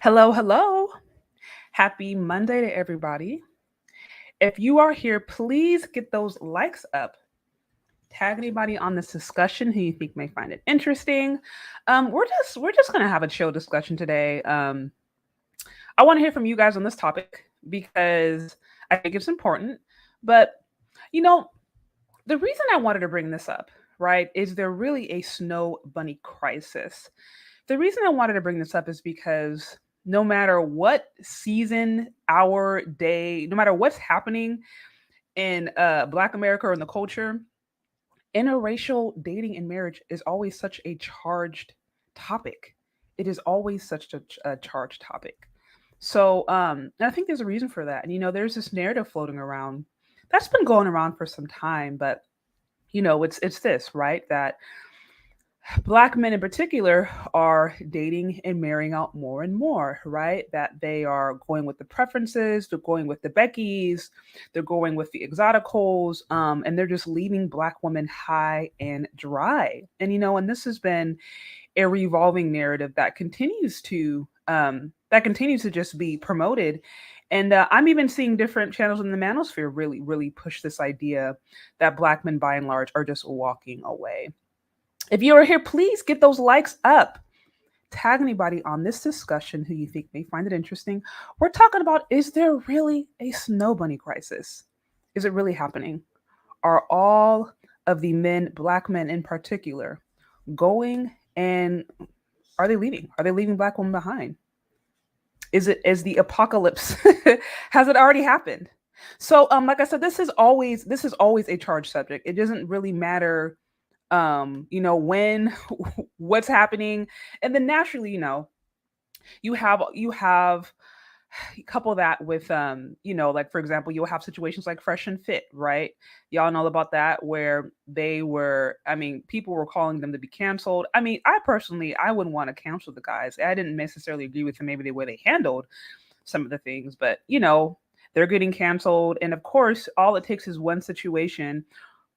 Hello, hello. Happy Monday to everybody. If you are here, please get those likes up. Tag anybody on this discussion who you think may find it interesting. We're just gonna have a chill discussion today. I want to hear from you guys on this topic because I think it's important. But you know, the reason I wanted to bring this up, right, is there really a snow bunny crisis? The reason I wanted to bring this up is because no matter what season, hour, day, no matter what's happening in Black America or in the culture, interracial dating and marriage is always such a charged topic. It is always such a charged topic. And I think there's a reason for that. And there's this narrative floating around that's been going around for some time, but it's this, right? That Black men in particular are dating and marrying out more and more, right? That they are going with the preferences, they're going with the Beckys, they're going with the exoticals, and they're just leaving Black women high and dry. And this has been a revolving narrative that continues to just be promoted. And I'm even seeing different channels in the manosphere really, really push this idea that Black men, by and large, are just walking away. If you are here, please get those likes up. Tag anybody on this discussion who you think may find it interesting. We're talking about, is there really a snow bunny crisis? Is it really happening? Are all of the men, Black men in particular, going and are they leaving? Are they leaving Black women behind? Is the apocalypse has it already happened? Like I said, this is always a charged subject. It doesn't really matter when what's happening. And then naturally, you have couple that with like for example, you'll have situations like Fresh and Fit, right? Y'all know about that, where people were calling them to be canceled. I personally, I wouldn't want to cancel the guys. I didn't necessarily agree with them, maybe the way they handled some of the things, but they're getting canceled. And of course, all it takes is one situation,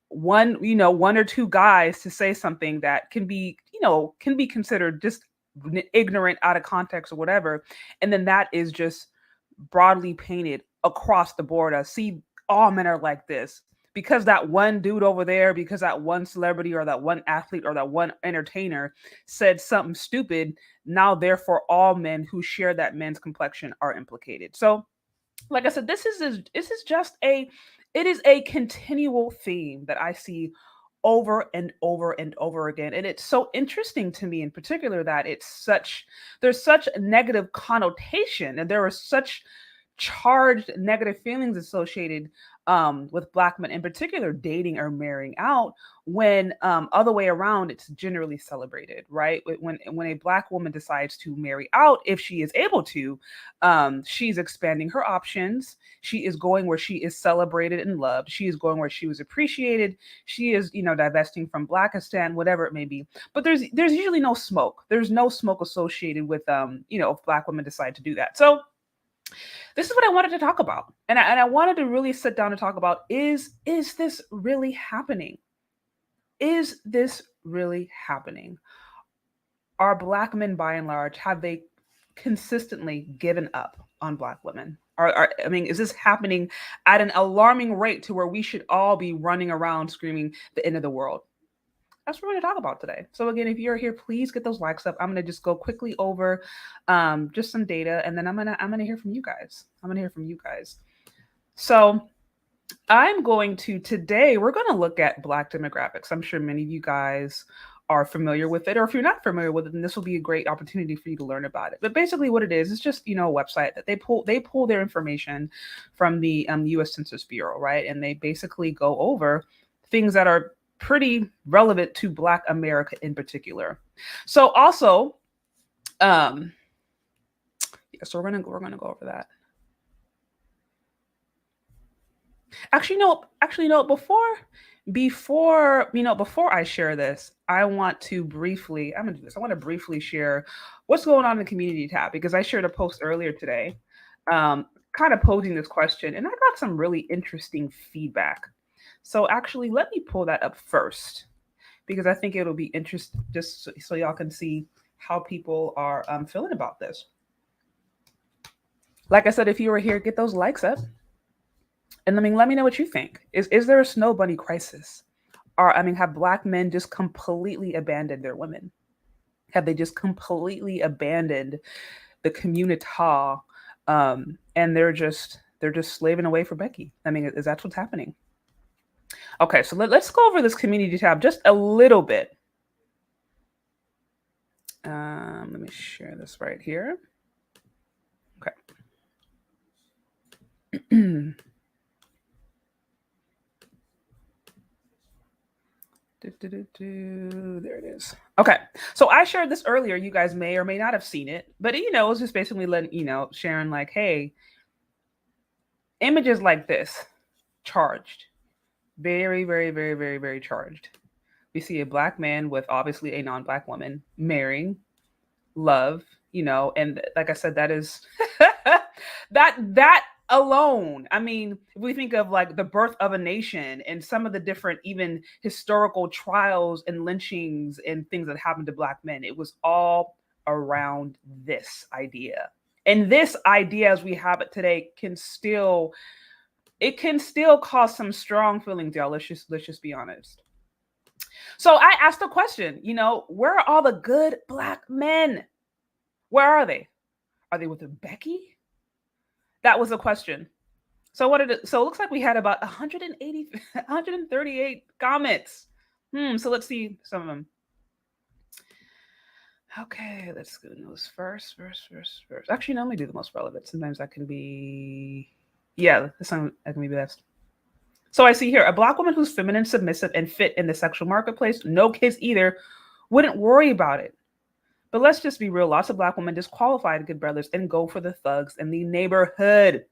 one or two guys to say something that can be considered just ignorant, out of context, or whatever. And then that is just broadly painted across the board as, see, all men are like this because that one dude over there, because that one celebrity or that one athlete or that one entertainer said something stupid. Now therefore all men who share that men's complexion are implicated. So like I said, it is a continual theme that I see over and over and over again. And it's so interesting to me in particular that there's such negative connotation, and there are such charged negative feelings associated with Black men in particular dating or marrying out, when other way around it's generally celebrated, right? When a Black woman decides to marry out, if she is able to, she's expanding her options. She is going where she is celebrated and loved. She is going where she was appreciated. She is divesting from Blackistan, whatever it may be. But there's usually no smoke. There's no smoke associated with if Black women decide to do that. So this is what I wanted to talk about. And I wanted to really sit down and talk about, is this really happening? Is this really happening? Are Black men, by and large, have they consistently given up on Black women? Is this happening at an alarming rate to where we should all be running around screaming the end of the world? That's what we're going to talk about today. So again, if you're here, please get those likes up. I'm going to just go quickly over just some data, and then I'm gonna hear from you guys. So today we're going to look at Black demographics. I'm sure many of you guys are familiar with it, or if you're not familiar with it, then this will be a great opportunity for you to learn about it. But basically what it is just a website that they pull their information from the US Census Bureau, right? And they basically go over things that are pretty relevant to Black America in particular. So also so we're gonna go over that. Actually, no. Before I share this, I want to briefly. I'm gonna do this. I want to briefly share what's going on in the community tab, because I shared a post earlier today, kind of posing this question, and I got some really interesting feedback. So actually, let me pull that up first, because I think it'll be interesting, just so y'all can see how people are feeling about this. Like I said, if you were here, get those likes up. And I mean, let me know what you think. Is there a snow bunny crisis? Or I mean, have black men just completely abandoned their women? Have they just completely abandoned the community, and they're just slaving away for Becky? I mean, is that what's happening? Okay, so let's go over this community tab just a little bit. Let me share this right here. Okay. There it is. Okay. So I shared this earlier. You guys may or may not have seen it, but it's just basically letting, sharing like, hey, images like this, charged. Very, very, very, very, very charged. We see a black man with obviously a non-black woman marrying, love, and like I said, that is that alone. I mean, if we think of like the birth of a nation and some of the different even historical trials and lynchings and things that happened to black men, it was all around this idea. And this idea as we have it today can still cause some strong feelings, y'all. Let's just be honest. So I asked the question, where are all the good black men? Where are they? Are they with Becky? That was a question. So what did it? So it looks like we had about 180, 138 comments. So let's see some of them. Okay, let's go those first. Actually, no, let me do the most relevant. Sometimes that can be, yeah, this one that can be best. So I see here a black woman who's feminine, submissive, and fit in the sexual marketplace. No kids either. Wouldn't worry about it. But let's just be real. Lots of black women disqualify good brothers and go for the thugs in the neighborhood.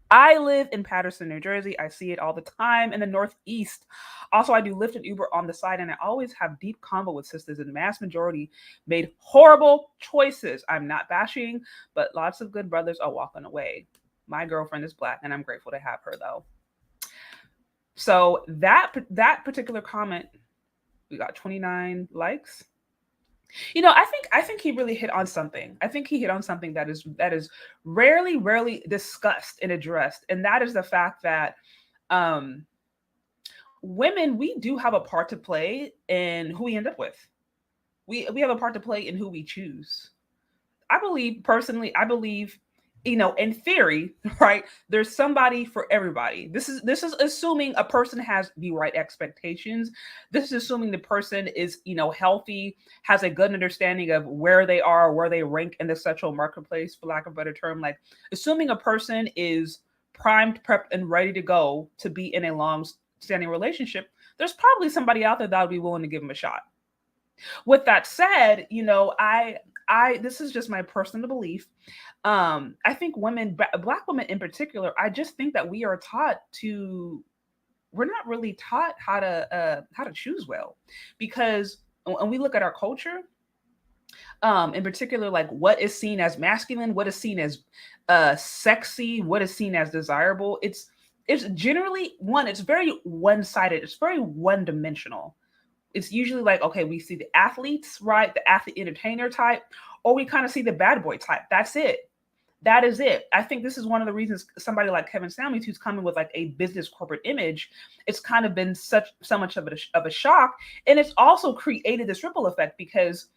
I live in Paterson, New Jersey. I see it all the time in the Northeast. Also, I do Lyft and Uber on the side, and I always have deep convo with sisters, and the mass majority made horrible choices. I'm not bashing, but lots of good brothers are walking away. My girlfriend is black, and I'm grateful to have her, though. So that particular comment, we got 29 likes. I think he really hit on something. I think he hit on something that is rarely discussed and addressed, and that is the fact that women, we do have a part to play in who we end up with. We have a part to play in who we choose. I believe personally, in theory, right? There's somebody for everybody. This is assuming a person has the right expectations. This is assuming the person is, healthy, has a good understanding of where they are, where they rank in the sexual marketplace, for lack of a better term. Like assuming a person is primed, prepped, and ready to go to be in a long-standing relationship. There's probably somebody out there that would be willing to give them a shot. With that said, I this is just my personal belief. I think black women in particular, I just think that we're not really taught how to choose well, because when we look at our culture, in particular, like what is seen as masculine, what is seen as sexy, what is seen as desirable, it's generally it's very one-sided, it's very one-dimensional. It's usually like, okay, we see the athletes, right? The athlete entertainer type, or we kind of see the bad boy type. That's it. That is it. I think this is one of the reasons somebody like Kevin Samuels, who's coming with like a business corporate image, it's kind of been so much of a shock. And it's also created this ripple effect because,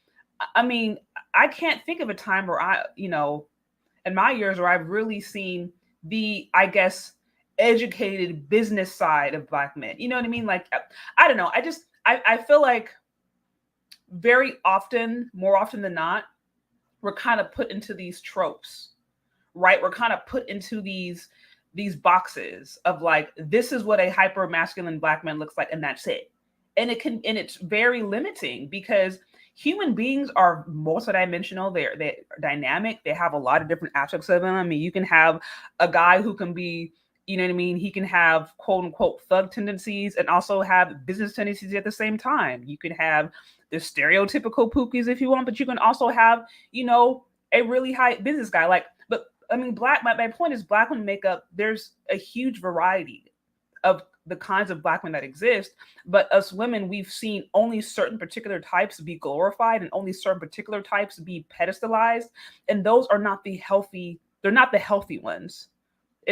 I mean, I can't think of a time where in my years where I've really seen the, I guess, educated business side of black men. You know what I mean? Like, I don't know. I feel like very often, more often than not, we're kind of put into these tropes, right? We're kind of put into these boxes of like, this is what a hyper masculine black man looks like, and that's it. And it's very limiting because human beings are multidimensional. They're dynamic. They have a lot of different aspects of them. I mean, you can have a guy who can be, you know what I mean? He can have quote unquote thug tendencies and also have business tendencies at the same time. You can have the stereotypical pookies if you want, but you can also have, a really high business guy. But I mean, my point is black women make up, there's a huge variety of the kinds of black men that exist. But us women, we've seen only certain particular types be glorified and only certain particular types be pedestalized. And those are not the healthy They're not the healthy ones.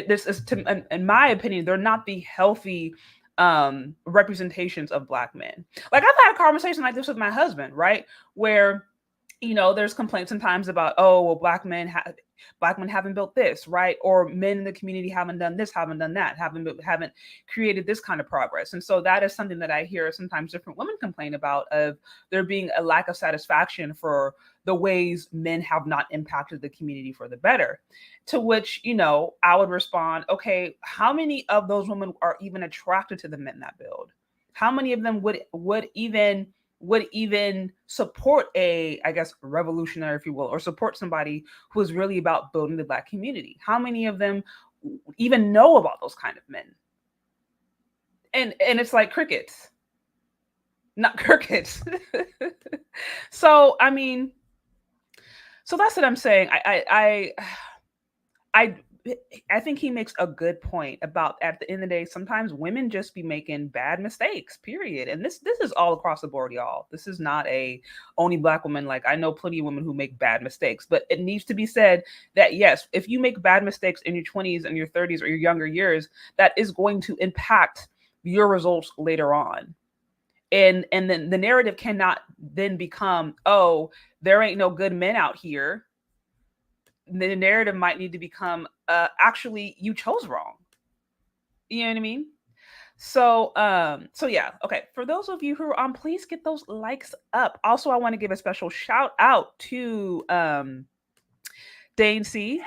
This is, in my opinion, they're not the healthy representations of Black men. Like, I've had a conversation like this with my husband, right? Where, there's complaints sometimes about, oh, well, Black men haven't built this, right? Or men in the community haven't done this, haven't done that, haven't created this kind of progress. And so that is something that I hear sometimes different women complain about, of there being a lack of satisfaction for the ways men have not impacted the community for the better. To which, I would respond, okay, how many of those women are even attracted to the men that build? How many of them would even support a, I guess, revolutionary, if you will, or support somebody who is really about building the Black community? How many of them even know about those kind of men? And it's like crickets, not crickets. So, I mean, so that's what I'm saying. I think he makes a good point about, at the end of the day, sometimes women just be making bad mistakes, period. And this is all across the board, y'all. This is not a only Black woman. Like, I know plenty of women who make bad mistakes, but it needs to be said that, yes, if you make bad mistakes in your 20s and your 30s or your younger years, that is going to impact your results later on. And then the narrative cannot then become, oh, there ain't no good men out here. The narrative might need to become, actually, you chose wrong. You know what I mean? So yeah, okay. For those of you who are on, please get those likes up. Also, I want to give a special shout out to Dane C.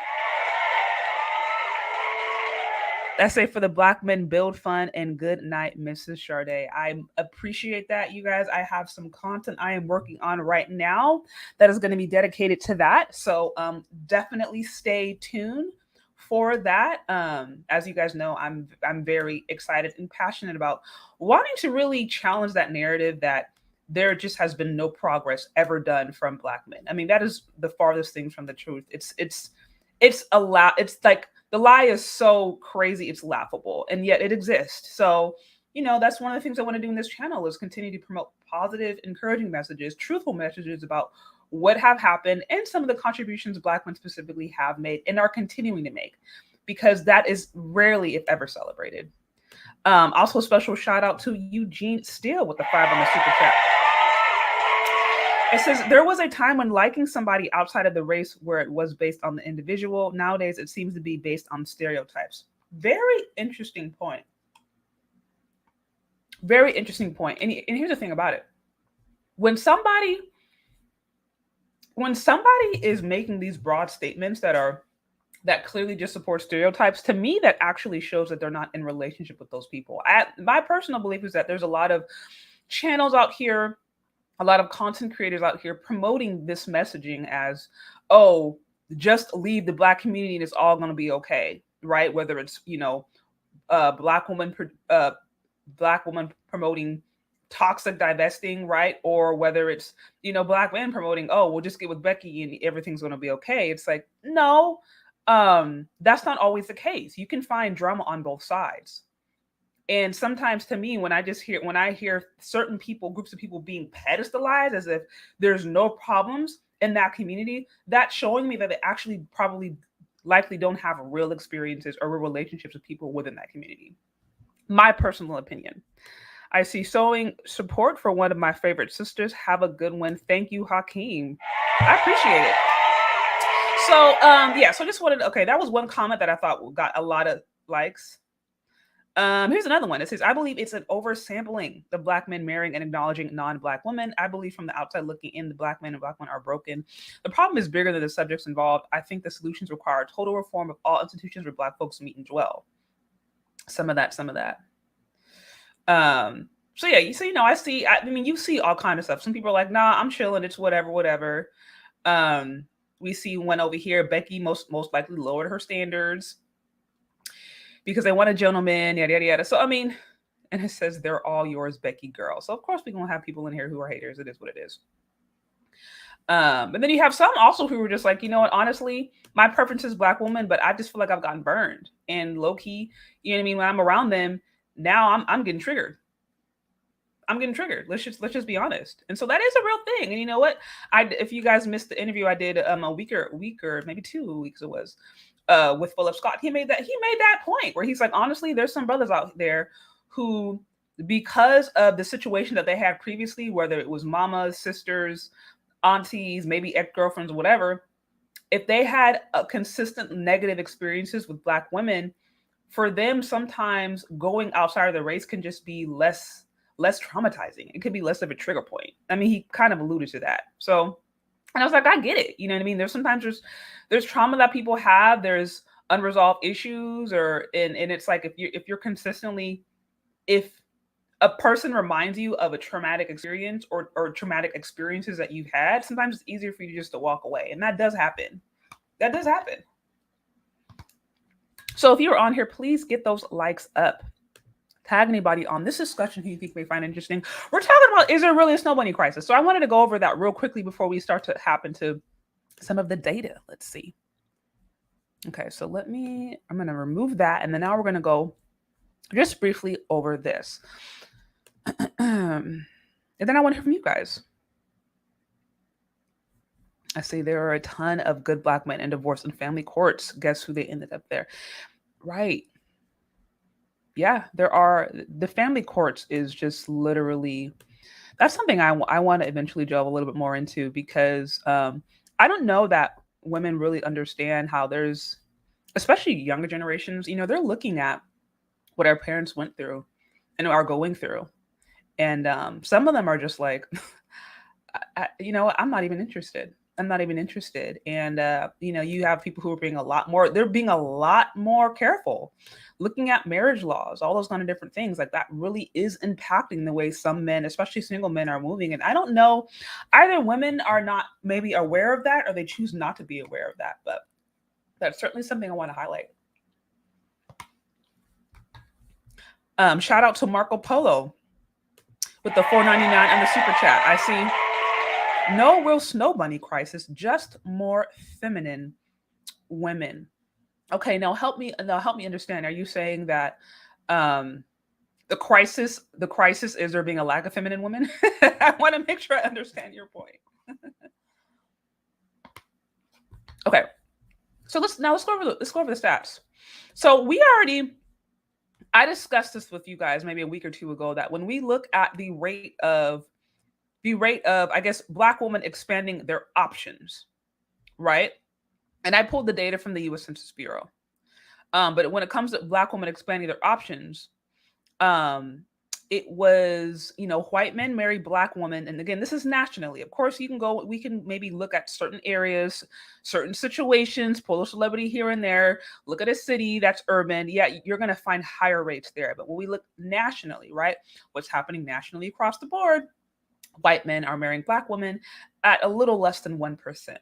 I say, for the Black Men Build Fund, and good night, Mrs. Chardé. I appreciate that, you guys. I have some content I am working on right now that is going to be dedicated to that. So definitely stay tuned for that. As you guys know, I'm very excited and passionate about wanting to really challenge that narrative that there just has been no progress ever done from Black men. I mean, that is the farthest thing from the truth. It's like, the lie is so crazy, it's laughable, and yet it exists. So, that's one of the things I want to do in this channel, is continue to promote positive, encouraging messages, truthful messages about what have happened and some of the contributions Black men specifically have made and are continuing to make, because that is rarely, if ever, celebrated. Also, a special shout out to Eugene Steele with the 5 on the super chat. It says, there was a time when liking somebody outside of the race where it was based on the individual. Nowadays, it seems to be based on stereotypes. Very interesting point. Very interesting point. And here's the thing about it. When somebody is making these broad statements that clearly just support stereotypes, to me, that actually shows that they're not in relationship with those people. My personal belief is that there's a lot of channels out here, a lot of content creators out here promoting this messaging as, oh, just leave the Black community and it's all going to be okay, right? Whether it's, Black woman promoting toxic divesting, right? Or whether it's, Black men promoting, oh, we'll just get with Becky and everything's going to be okay. It's like, no, that's not always the case. You can find drama on both sides. And sometimes, to me, when I hear certain people, groups of people being pedestalized as if there's no problems in that community, that's showing me that they actually probably likely don't have real experiences or real relationships with people within that community. My personal opinion. I see showing support for one of my favorite sisters. Have a good one. Thank you, Hakeem. I appreciate it. So, so I just wanted, okay, that was one comment that I thought got a lot of likes. Here's another one. It says, I believe it's an oversampling of Black men marrying and acknowledging non-Black women. I believe from the outside looking in, the Black men and Black women are broken. The problem is bigger than the subjects involved. I think the solutions require total reform of all institutions where Black folks meet and dwell. Some of that. So yeah, you see all kind of stuff. Some people are like, nah, I'm chilling. It's whatever. We see one over here, Becky most likely lowered her standards because they want a gentleman, yada, yada, yada. So, I mean, and it says, they're all yours, Becky girl. So, of course, we're going to have people in here who are haters. It is what it is. But then you have some also who were just like, you know what, honestly, my preference is Black woman, but I just feel like I've gotten burned. And low key, you know what I mean? When I'm around them, now I'm getting triggered. I'm getting triggered. Let's just be honest. And so that is a real thing. And you know what? If you guys missed the interview I did a week or maybe 2 weeks it was with Philip Scott, he made that point where he's like, honestly, there's some brothers out there who, because of the situation that they had previously, whether it was mamas, sisters, aunties, maybe ex-girlfriends, whatever, if they had a consistent negative experiences with Black women, for them sometimes going outside of the race can just be less traumatizing. It could be less of a trigger point. I mean, he kind of alluded to that. So, and I was like, I get it. You know what I mean? There's trauma that people have. There's unresolved issues, and it's like if you're consistently, if a person reminds you of a traumatic experience or traumatic experiences that you've had, sometimes it's easier for you just to walk away. And that does happen. That does happen. So if you're on here, please get those likes up. Tag anybody on this discussion who you think may find interesting. We're talking about, is there really a snow bunny crisis? So I wanted to go over that real quickly before we start to happen to some of the data. Let's see. Okay, so I'm going to remove that. And then now we're going to go just briefly over this. And then I want to hear from you guys. I see there are a ton of good Black men in divorce and family courts. Guess who they ended up there? Right. Yeah, there are. The family courts is just literally, that's something I want to eventually delve a little bit more into, because I don't know that women really understand how there's, especially younger generations, they're looking at what our parents went through and are going through. And some of them are just like, I'm not even interested. I'm not even interested. And, you have people who are being a lot more careful, looking at marriage laws, all those kind of different things. Like, that really is impacting the way some men, especially single men, are moving. And I don't know, either women are not maybe aware of that or they choose not to be aware of that. But that's certainly something I want to highlight. Shout out to Marco Polo with the $4.99 on the super chat. I see. No real snow bunny crisis, just more feminine women. Okay, now help me understand. Are you saying that the crisis is there being a lack of feminine women? I want to make sure I understand your point. Okay. So let's go over the stats. So I discussed this with you guys maybe a week or two ago, that when we look at the rate of, I guess, Black women expanding their options, right? And I pulled the data from the U.S. Census Bureau. But when it comes to Black women expanding their options, it was, white men marry Black women. And again, this is nationally. Of course, we can maybe look at certain areas, certain situations, pull a celebrity here and there, look at a city that's urban. Yeah, you're going to find higher rates there. But when we look nationally, right, what's happening nationally across the board, white men are marrying Black women at a little less than 1%.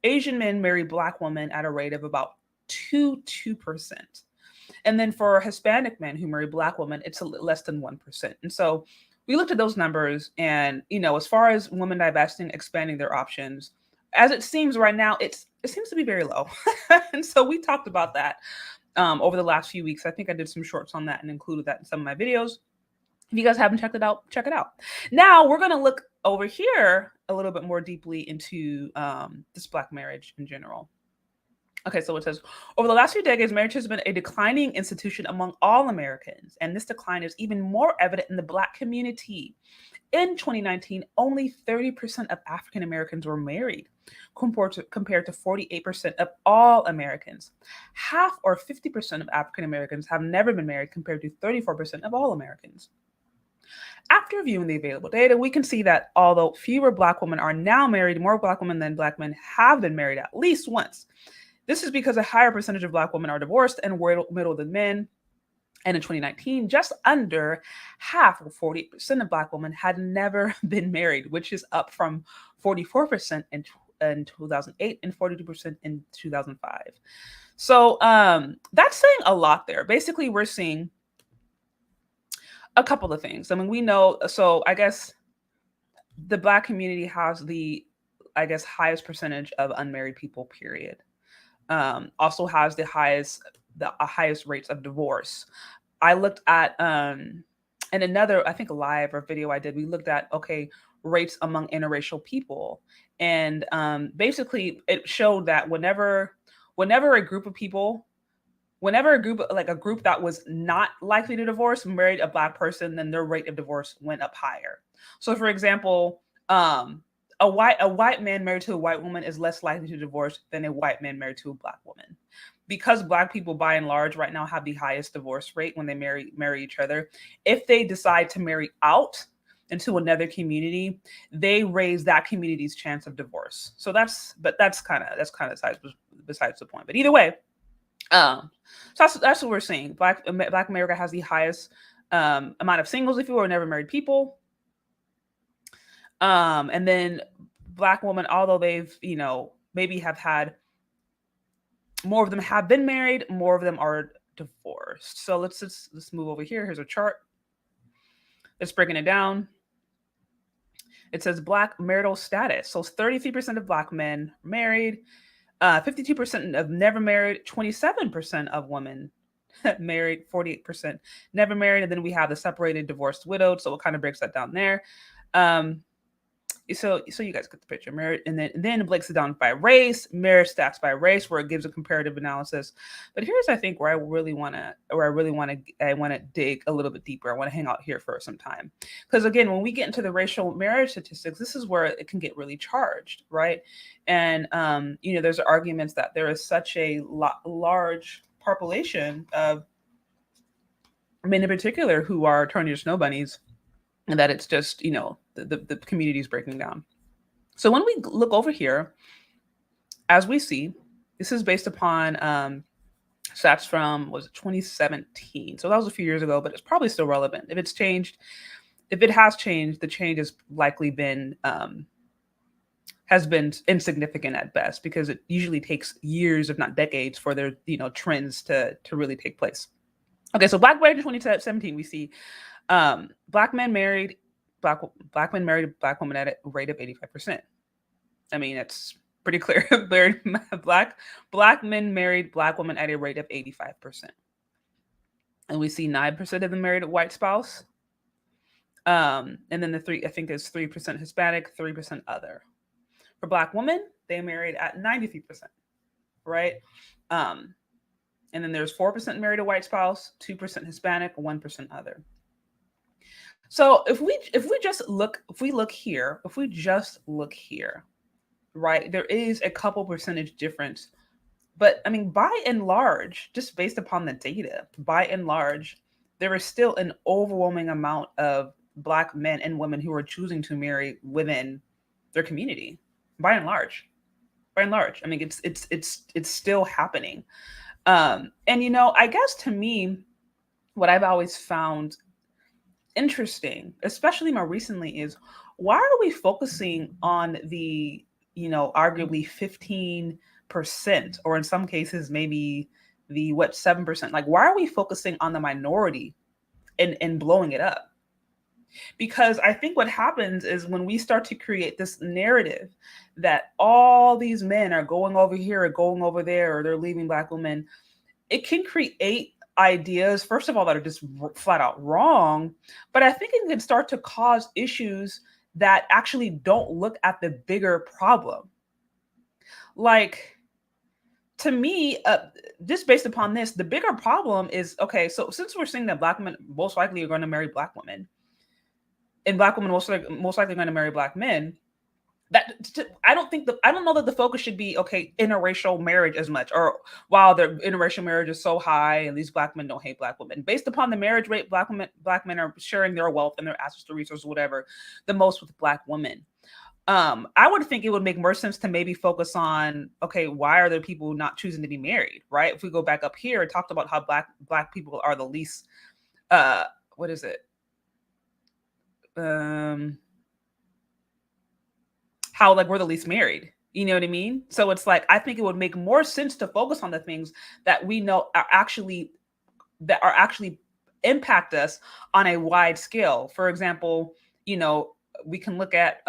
Asian men marry Black women at a rate of about 2%. And then for Hispanic men who marry Black women, it's less than 1%. And so we looked at those numbers, and, as far as women divesting, expanding their options, as it seems right now, it seems to be very low. And so we talked about that over the last few weeks. I think I did some shorts on that and included that in some of my videos. If you guys haven't checked it out, check it out. Now we're going to look over here a little bit more deeply into this Black marriage in general. Okay, so it says, over the last few decades, marriage has been a declining institution among all Americans, and this decline is even more evident in the Black community. In 2019, only 30% of African Americans were married, compared to 48% of all Americans. Half, or 50%, of African Americans have never been married, compared to 34% of all Americans. After viewing the available data, we can see that although fewer Black women are now married, more Black women than Black men have been married at least once. This is because a higher percentage of Black women are divorced and widowed than men. And in 2019, just under half, or 48% of Black women, had never been married, which is up from 44% in 2008 and 42% in 2005. So that's saying a lot there. Basically, we're seeing a couple of things. I mean, we know, so I guess the Black community has the, highest percentage of unmarried people, period. Also has the highest rates of divorce. I looked at And another, I think, live or video I did, we looked at, okay, rates among interracial people. And basically it showed that whenever a group of people, whenever a group, like a group that was not likely to divorce married a black person, then their rate of divorce went up higher. So for example, a white man married to a white woman is less likely to divorce than a white man married to a black woman. Because black people by and large right now have the highest divorce rate when they marry each other. If they decide to marry out into another community, they raise that community's chance of divorce. So that's kind of besides the point. But either way, um, so that's what we're seeing. Black America has the highest amount of singles, if you will, or never married people. And then black women, although they've, maybe have had, more of them have been married, more of them are divorced. So let's move over here. Here's a chart. It's breaking it down. It says black marital status. So 33% of black men married, 52% of never married, 27% of women married, 48% never married, and then we have the separated, divorced, widowed. So it kind of breaks that down there. So you guys get the picture. Marriage, and then it breaks it down by race, marriage stats by race, where it gives a comparative analysis. But here's, I think, where I want to dig a little bit deeper. I want to hang out here for some time, because again, when we get into the racial marriage statistics, this is where it can get really charged, right? And there's arguments that there is such a large population of men in particular who are turning to snow bunnies, and that it's just, the community is breaking down. So when we look over here, as we see, this is based upon stats from, was it 2017? So that was a few years ago, but it's probably still relevant. If it has changed, the change has likely been has been insignificant at best, because it usually takes years, if not decades, for their trends to really take place. Okay, so black marriage in 2017, we see black men married black women at a rate of 85%. I mean, it's pretty clear. black men married black women at a rate of 85%. And we see 9% of them married a white spouse. And then I think there's 3% Hispanic, 3% other. For black women, they married at 93%, right? And then there's 4% married a white spouse, 2% Hispanic, 1% other. So if we just look here, right, there is a couple percentage difference. But I mean, by and large, just based upon the data, by and large, there is still an overwhelming amount of black men and women who are choosing to marry within their community. By and large, I mean, it's still happening. And I guess to me, what I've always found interesting, especially more recently, is why are we focusing on the, arguably 15%, or in some cases maybe the 7%? Like, why are we focusing on the minority and blowing it up? Because I think what happens is when we start to create this narrative that all these men are going over here or going over there, or they're leaving black women, it can create ideas, first of all, that are just flat out wrong. But I think it can start to cause issues that actually don't look at the bigger problem. Like, to me, just based upon this, the bigger problem is, okay, so since we're saying that black men most likely are going to marry black women, and black women most likely going to marry black men, that I don't know that the focus should be, okay, interracial marriage as much, or while the interracial marriage is so high and these black men don't hate black women. Based upon the marriage rate, black men are sharing their wealth and their access to resources, whatever, the most with black women. I would think it would make more sense to maybe focus on, okay, why are there people not choosing to be married, right? If we go back up here, it talked about how black people are the least, what is it? How, like, we're the least married. You know what I mean? So it's like, I think it would make more sense to focus on the things that we know are actually impact us on a wide scale. For example, we can look at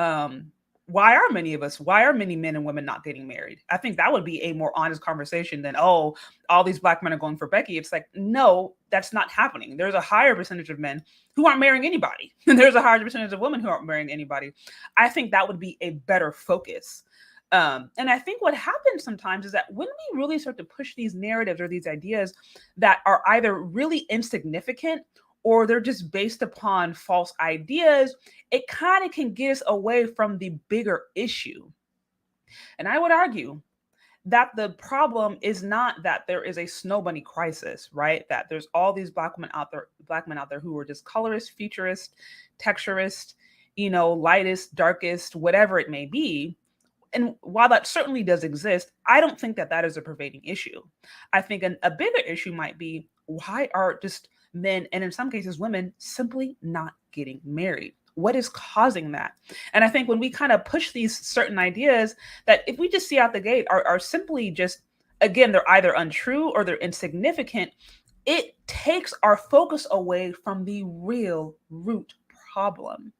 why are many men and women not getting married? I think that would be a more honest conversation than, oh, all these black men are going for Becky. It's like, no, that's not happening. There's a higher percentage of men who aren't marrying anybody. There's a higher percentage of women who aren't marrying anybody. I think that would be a better focus. And I think what happens sometimes is that when we really start to push these narratives or these ideas that are either really insignificant or they're just based upon false ideas, it kind of can get us away from the bigger issue. And I would argue that the problem is not that there is a snow bunny crisis, right? That there's all these black men out there who are just colorist, futurist, texturist, lightest, darkest, whatever it may be. And while that certainly does exist, I don't think that that is a pervading issue. I think a bigger issue might be, why are just men, and in some cases women, simply not getting married? What is causing that? And I think when we kind of push these certain ideas that if we just see out the gate are simply just, again, they're either untrue or they're insignificant, it takes our focus away from the real root problem.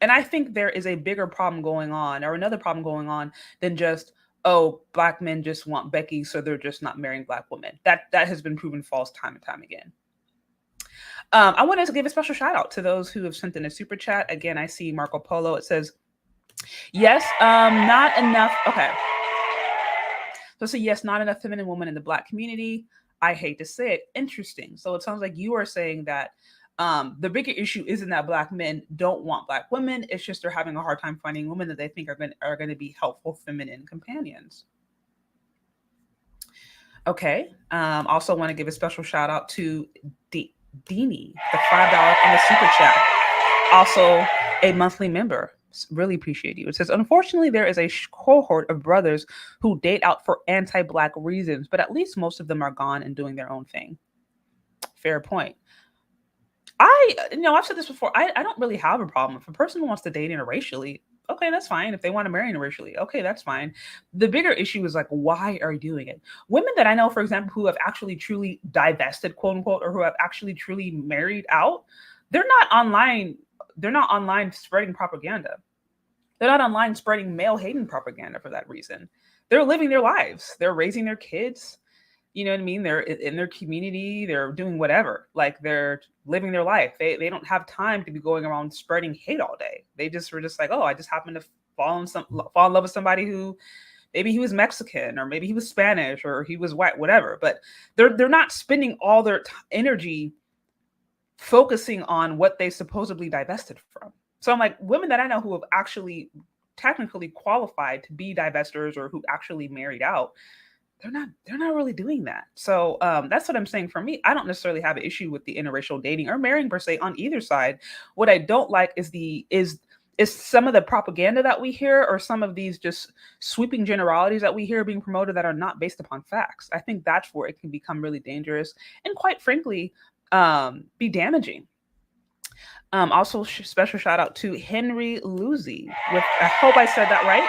And I think there is a bigger problem going on, or another problem going on, than just, oh, black men just want Becky, so they're just not marrying black women. That has been proven false time and time again. I wanted to give a special shout out to those who have sent in a super chat. Again, I see Marco Polo. It says, yes, not enough. Okay. So yes, not enough feminine women in the black community. I hate to say it. Interesting. So it sounds like you are saying that the bigger issue isn't that black men don't want black women. It's just they're having a hard time finding women that they think are going to be helpful feminine companions. Okay. Also want to give a special shout out to Deanie, the $5 on the super chat. Also a monthly member. Really appreciate you. It says, unfortunately, there is a cohort of brothers who date out for anti-black reasons, but at least most of them are gone and doing their own thing. Fair point. I've said this before. I don't really have a problem. If a person wants to date interracially, okay, that's fine. If they want to marry interracially, okay, that's fine. The bigger issue is like, why are you doing it? Women that I know, for example, who have actually truly divested, quote unquote, or who have actually truly married out, they're not online. They're not online spreading propaganda. They're not online spreading male hating propaganda for that reason. They're living their lives. They're raising their kids. You know what I mean? They're in their community. They're doing whatever. Like, they're living their life. They don't have time to be going around spreading hate all day. They just were just like, oh, I just happened to fall in love with somebody who maybe he was Mexican, or maybe he was Spanish, or he was white, whatever. But they're not spending all their energy focusing on what they supposedly divested from. So I'm like, women that I know who have actually technically qualified to be divestors or who actually married out, they're not really doing that. So that's what I'm saying. For me, I don't necessarily have an issue with the interracial dating or marrying per se on either side. What I don't like is some of the propaganda that we hear, or some of these just sweeping generalities that we hear being promoted that are not based upon facts. I think that's where it can become really dangerous and, quite frankly, be damaging. Also, special shout out to Henry Luzi. I hope I said that right.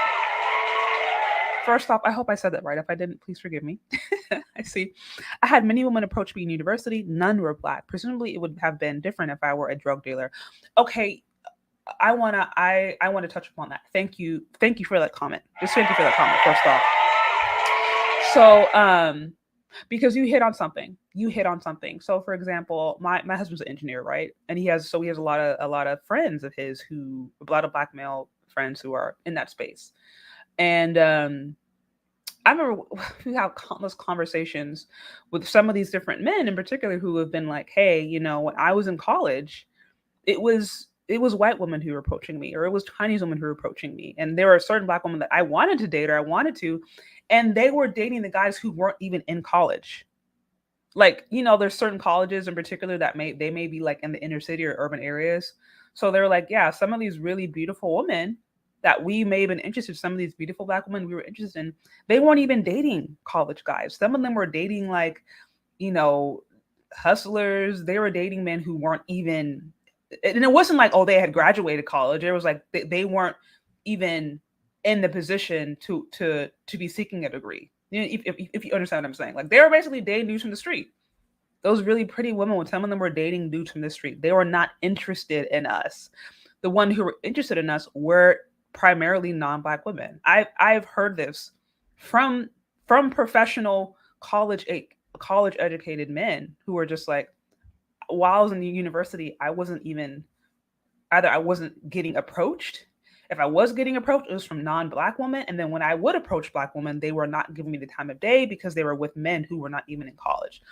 First off, I hope I said that right. If I didn't, please forgive me. I see. I had many women approach me in university. None were black. Presumably, it would have been different if I were a drug dealer. Okay, I wanna touch upon that. Thank you for that comment. Just thank you for that comment. First off, so because you hit on something. So, for example, my husband's an engineer, right? And he has a lot of friends of his a lot of black male friends who are in that space. And I remember we have countless conversations with some of these different men in particular who have been like, hey, when I was in college, it was white women who were approaching me, or it was Chinese women who were approaching me. And there were certain black women that I wanted to date, or I wanted to, and they were dating the guys who weren't even in college. Like, there's certain colleges in particular that may be like in the inner city or urban areas. So they're like, yeah, some of these really beautiful women that we may have been interested in, some of these beautiful black women we were interested in, they weren't even dating college guys. Some of them were dating like, hustlers. They were dating men who weren't even, and it wasn't like, oh, they had graduated college. It was like they weren't even in the position to be seeking a degree. If you understand what I'm saying, like, they were basically dating dudes from the street. Those really pretty women, when some of them were dating dudes from the street, they were not interested in us. The ones who were interested in us were primarily non-black women. I've heard this from professional college educated men who are just like, while I was in the university, I wasn't even either I wasn't getting approached. If I was getting approached, it was from non-black women. And then when I would approach black women, they were not giving me the time of day because they were with men who were not even in college.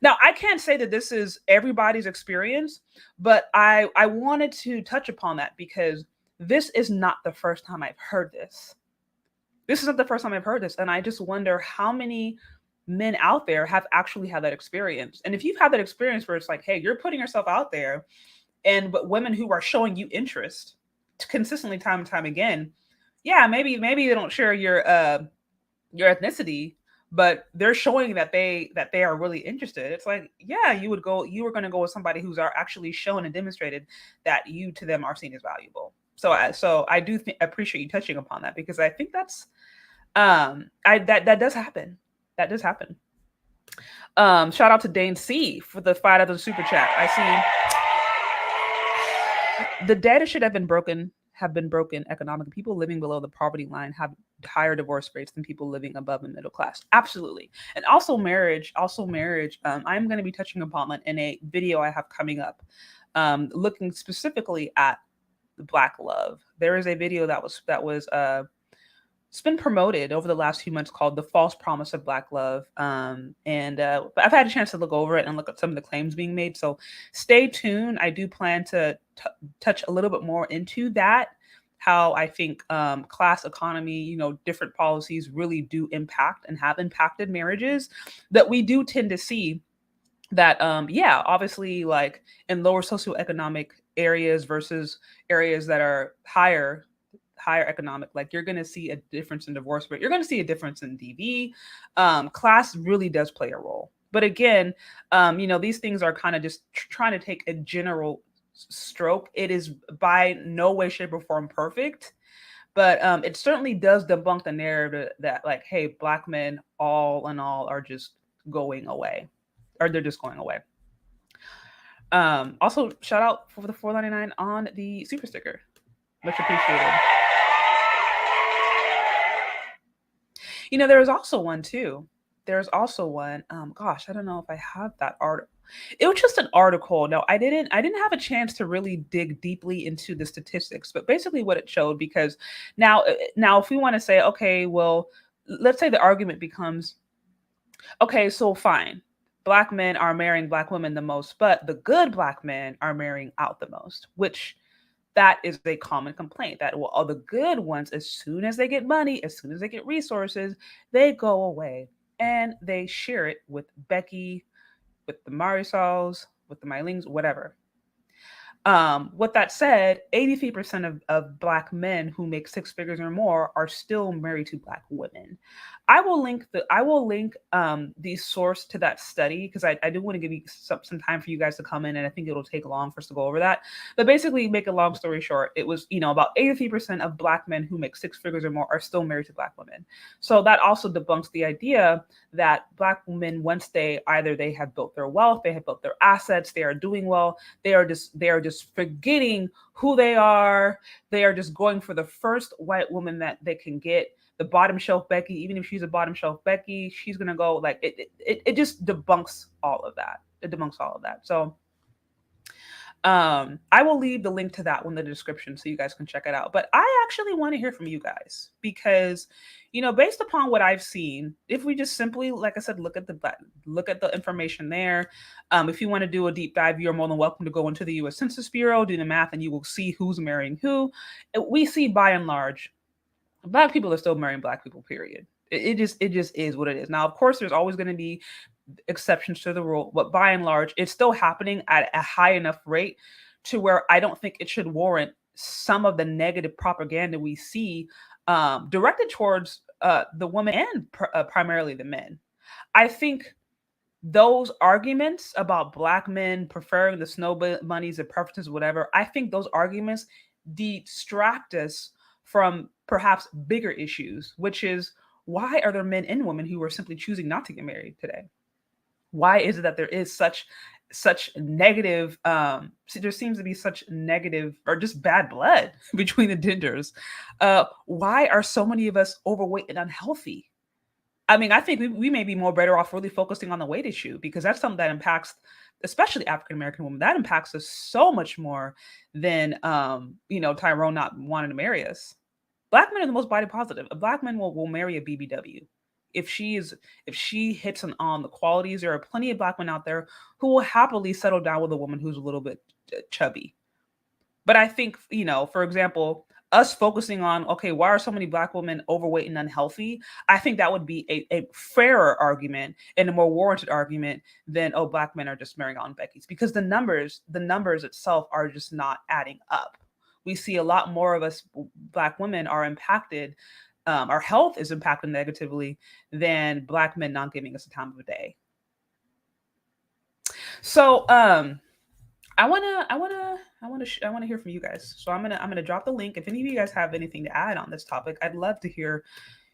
Now, I can't say that this is everybody's experience, but I wanted to touch upon that because this is not the first time I've heard this. This isn't the first time I've heard this. And I just wonder how many men out there have actually had that experience. And if you've had that experience where it's like, hey, you're putting yourself out there, and but women who are showing you interest consistently time and time again, yeah, maybe they don't share your ethnicity, but they're showing that they are really interested. It's like, yeah, you were going to go with somebody who's are actually shown and demonstrated that you to them are seen as valuable. So I do appreciate you touching upon that, because I think that's that does happen. That does happen. Shout out to Dane C for the $5 super chat. I see the data should have been broken economically. People living below the poverty line have higher divorce rates than people living above the middle class. Absolutely. And also marriage. I'm going to be touching upon that in a video I have coming up, looking specifically at the Black love. There is a video that was it's been promoted over the last few months called The False Promise of Black Love. And I've had a chance to look over it and look at some of the claims being made. So stay tuned. I do plan to touch a little bit more into that, how I think class economy, different policies really do impact and have impacted marriages, that we do tend to see that, obviously, like in lower socioeconomic areas versus areas that are higher economic, like you're going to see a difference in divorce rate. You're going to see a difference in DV. Class really does play a role. But again, these things are kind of just trying to take a general stroke. It is by no way, shape, or form perfect. But it certainly does debunk the narrative that, like, hey, Black men all in all are just going away, or they're just going away. Also, shout out for the $4.99 on the super sticker. Much appreciated. There was also one too. There's also one. Gosh, I don't know if I have that article. It was just an article. No, I didn't have a chance to really dig deeply into the statistics, but basically what it showed, because now if we want to say, okay, well, let's say the argument becomes, okay, so fine, Black men are marrying Black women the most, but the good Black men are marrying out the most, which that is a common complaint, that, well, all the good ones, as soon as they get money, as soon as they get resources, they go away and they share it with Becky, with the Marisols, with the Mylings, whatever. With that said, 83% of Black men who make six figures or more are still married to Black women. I will link the source to that study, because I do want to give you some time for you guys to come in, and I think it'll take long for us to go over that. But basically, make a long story short, it was, about 83% of Black men who make six figures or more are still married to Black women. So that also debunks the idea that Black women, once they have built their wealth, they have built their assets, they are doing well, they are just forgetting who they are. They are just going for the first white woman that they can get. The bottom shelf Becky, even if she's a bottom shelf Becky, she's gonna go, like, it just debunks all of that. It debunks all of that. So I will leave the link to that one in the description so you guys can check it out. But I actually want to hear from you guys, because, based upon what I've seen, if we just simply, like I said, look at the information there. If you want to do a deep dive, you're more than welcome to go into the U.S. Census Bureau, do the math, and you will see who's marrying who. We see, by and large, Black people are still marrying Black people, period. It just is what it is. Now, of course, there's always going to be exceptions to the rule, but by and large, it's still happening at a high enough rate to where I don't think it should warrant some of the negative propaganda we see directed towards the women and primarily the men. I think those arguments about Black men preferring the snow bunnies, the preferences, whatever, I think those arguments distract us from perhaps bigger issues, which is, why are there men and women who are simply choosing not to get married today? Why is it that there is such such negative there seems to be such negative or just bad blood between the genders. Why are so many of us overweight and unhealthy? I mean, I think we may be more better off really focusing on the weight issue, because that's something that impacts especially African American women. That impacts us so much more than Tyrone not wanting to marry us. Black men are the most body positive. A black man will marry a BBW. If she hits on the qualities, there are plenty of black men out there who will happily settle down with a woman who's a little bit chubby. But I think, for example, us focusing on, okay, why are so many black women overweight and unhealthy? I think that would be a fairer argument and a more warranted argument than, oh, black men are just marrying on Becky's, because the numbers itself are just not adding up. We see a lot more of us black women are impacted. Our health is impacted negatively than black men not giving us a time of day. So I wanna hear from you guys. So I'm gonna drop the link. If any of you guys have anything to add on this topic, I'd love to hear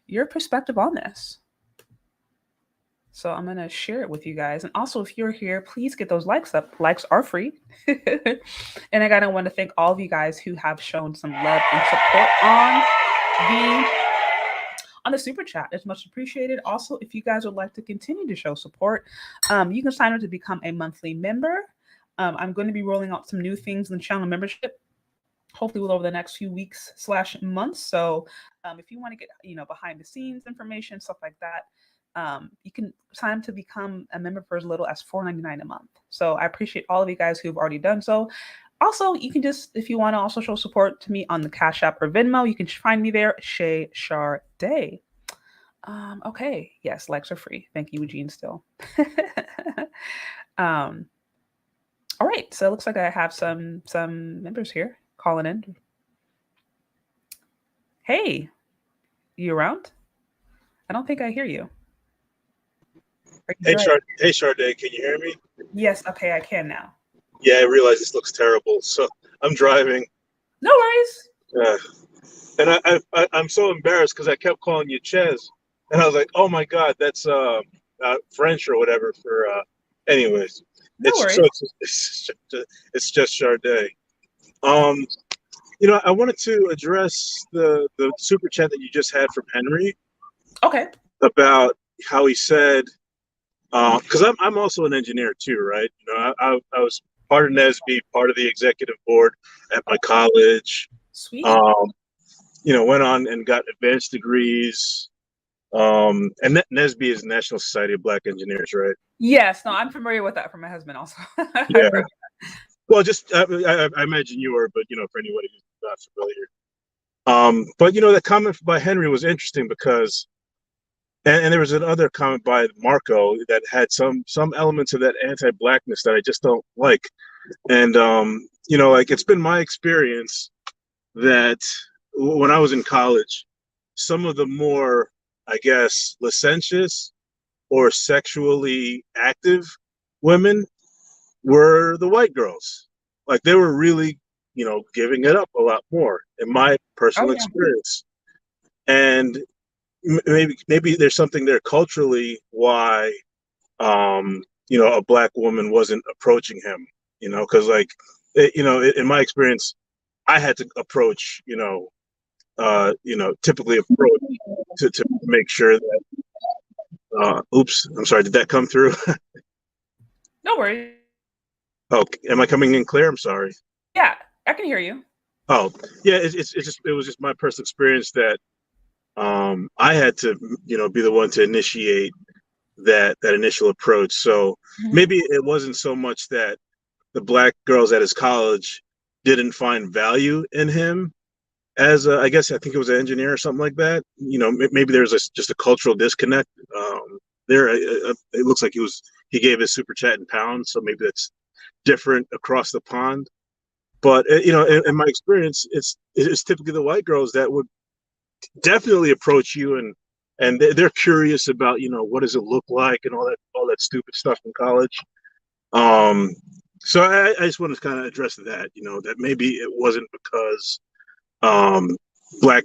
your perspective on this. So I'm gonna share it with you guys. And also, if you're here, please get those likes up. Likes are free. And I gotta want to thank all of you guys who have shown some love and support on the super chat. It's much appreciated. Also, if you guys would like to continue to show support, you can sign up to become a monthly member. I'm going to be rolling out some new things in the channel membership, hopefully over the next few weeks / months. So if you want to get behind the scenes information, stuff like that, you can sign up to become a member for as little as $4.99 a month. So I appreciate all of you guys who've already done so. Also, you can just, if you want to also show support to me on the Cash App or Venmo, you can find me there, Chez Chardé. Okay, yes, likes are free. Thank you, Eugene, still. All right, so it looks like I have some members here calling in. Hey, you around? I don't think I hear you. Hey, Chardé, can you hear me? Yes, okay, I can now. Yeah, I realize this looks terrible, so I'm driving. No worries. And I'm so embarrassed because I kept calling you Chez, and I was like, oh my God, that's French or whatever for. Anyways, no worries. It's just Chardé. I wanted to address the super chat that you just had from Henry. Okay. About how he said, because I'm also an engineer too, right? I was part of NSB, part of the executive board at my college. Sweet. Went on and got advanced degrees. And NSB is National Society of Black Engineers, right? Yes. No, I'm familiar with that from my husband also. Yeah. Well, just I imagine you were, but for anybody who's not familiar. But that comment by Henry was interesting because, and there was another comment by Marco that had some elements of that anti-blackness that I just don't like. And it's been my experience that when I was in college, some of the more, I guess, licentious or sexually active women were the white girls. Like they were really, giving it up a lot more in my personal experience. And maybe there's something there culturally why, a black woman wasn't approaching him, because in my experience, I had to approach, typically approach to make sure that, oops, I'm sorry, did that come through? No worries. Oh, am I coming in clear? I'm sorry. Yeah, I can hear you. Oh, yeah, it was just my personal experience that I had to, be the one to initiate that initial approach. So maybe it wasn't so much that the black girls at his college didn't find value in him as I think it was an engineer or something like that. Maybe there's just a cultural disconnect there. It looks like he gave his super chat in pounds, so maybe that's different across the pond. But in my experience, it's typically the white girls that would definitely approach you and they're curious about what does it look like and all that stupid stuff in college. So I just want to kind of address that, that maybe it wasn't because black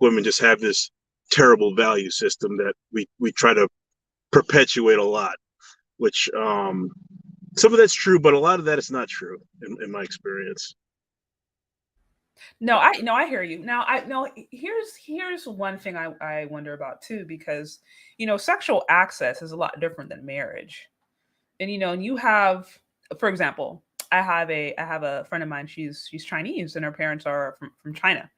women just have this terrible value system that we try to perpetuate a lot, which some of that's true, but a lot of that is not true in my experience. No, I hear you. Now I no here's one thing I wonder about too, because sexual access is a lot different than marriage. And you have, for example, I have a friend of mine, she's Chinese and her parents are from China.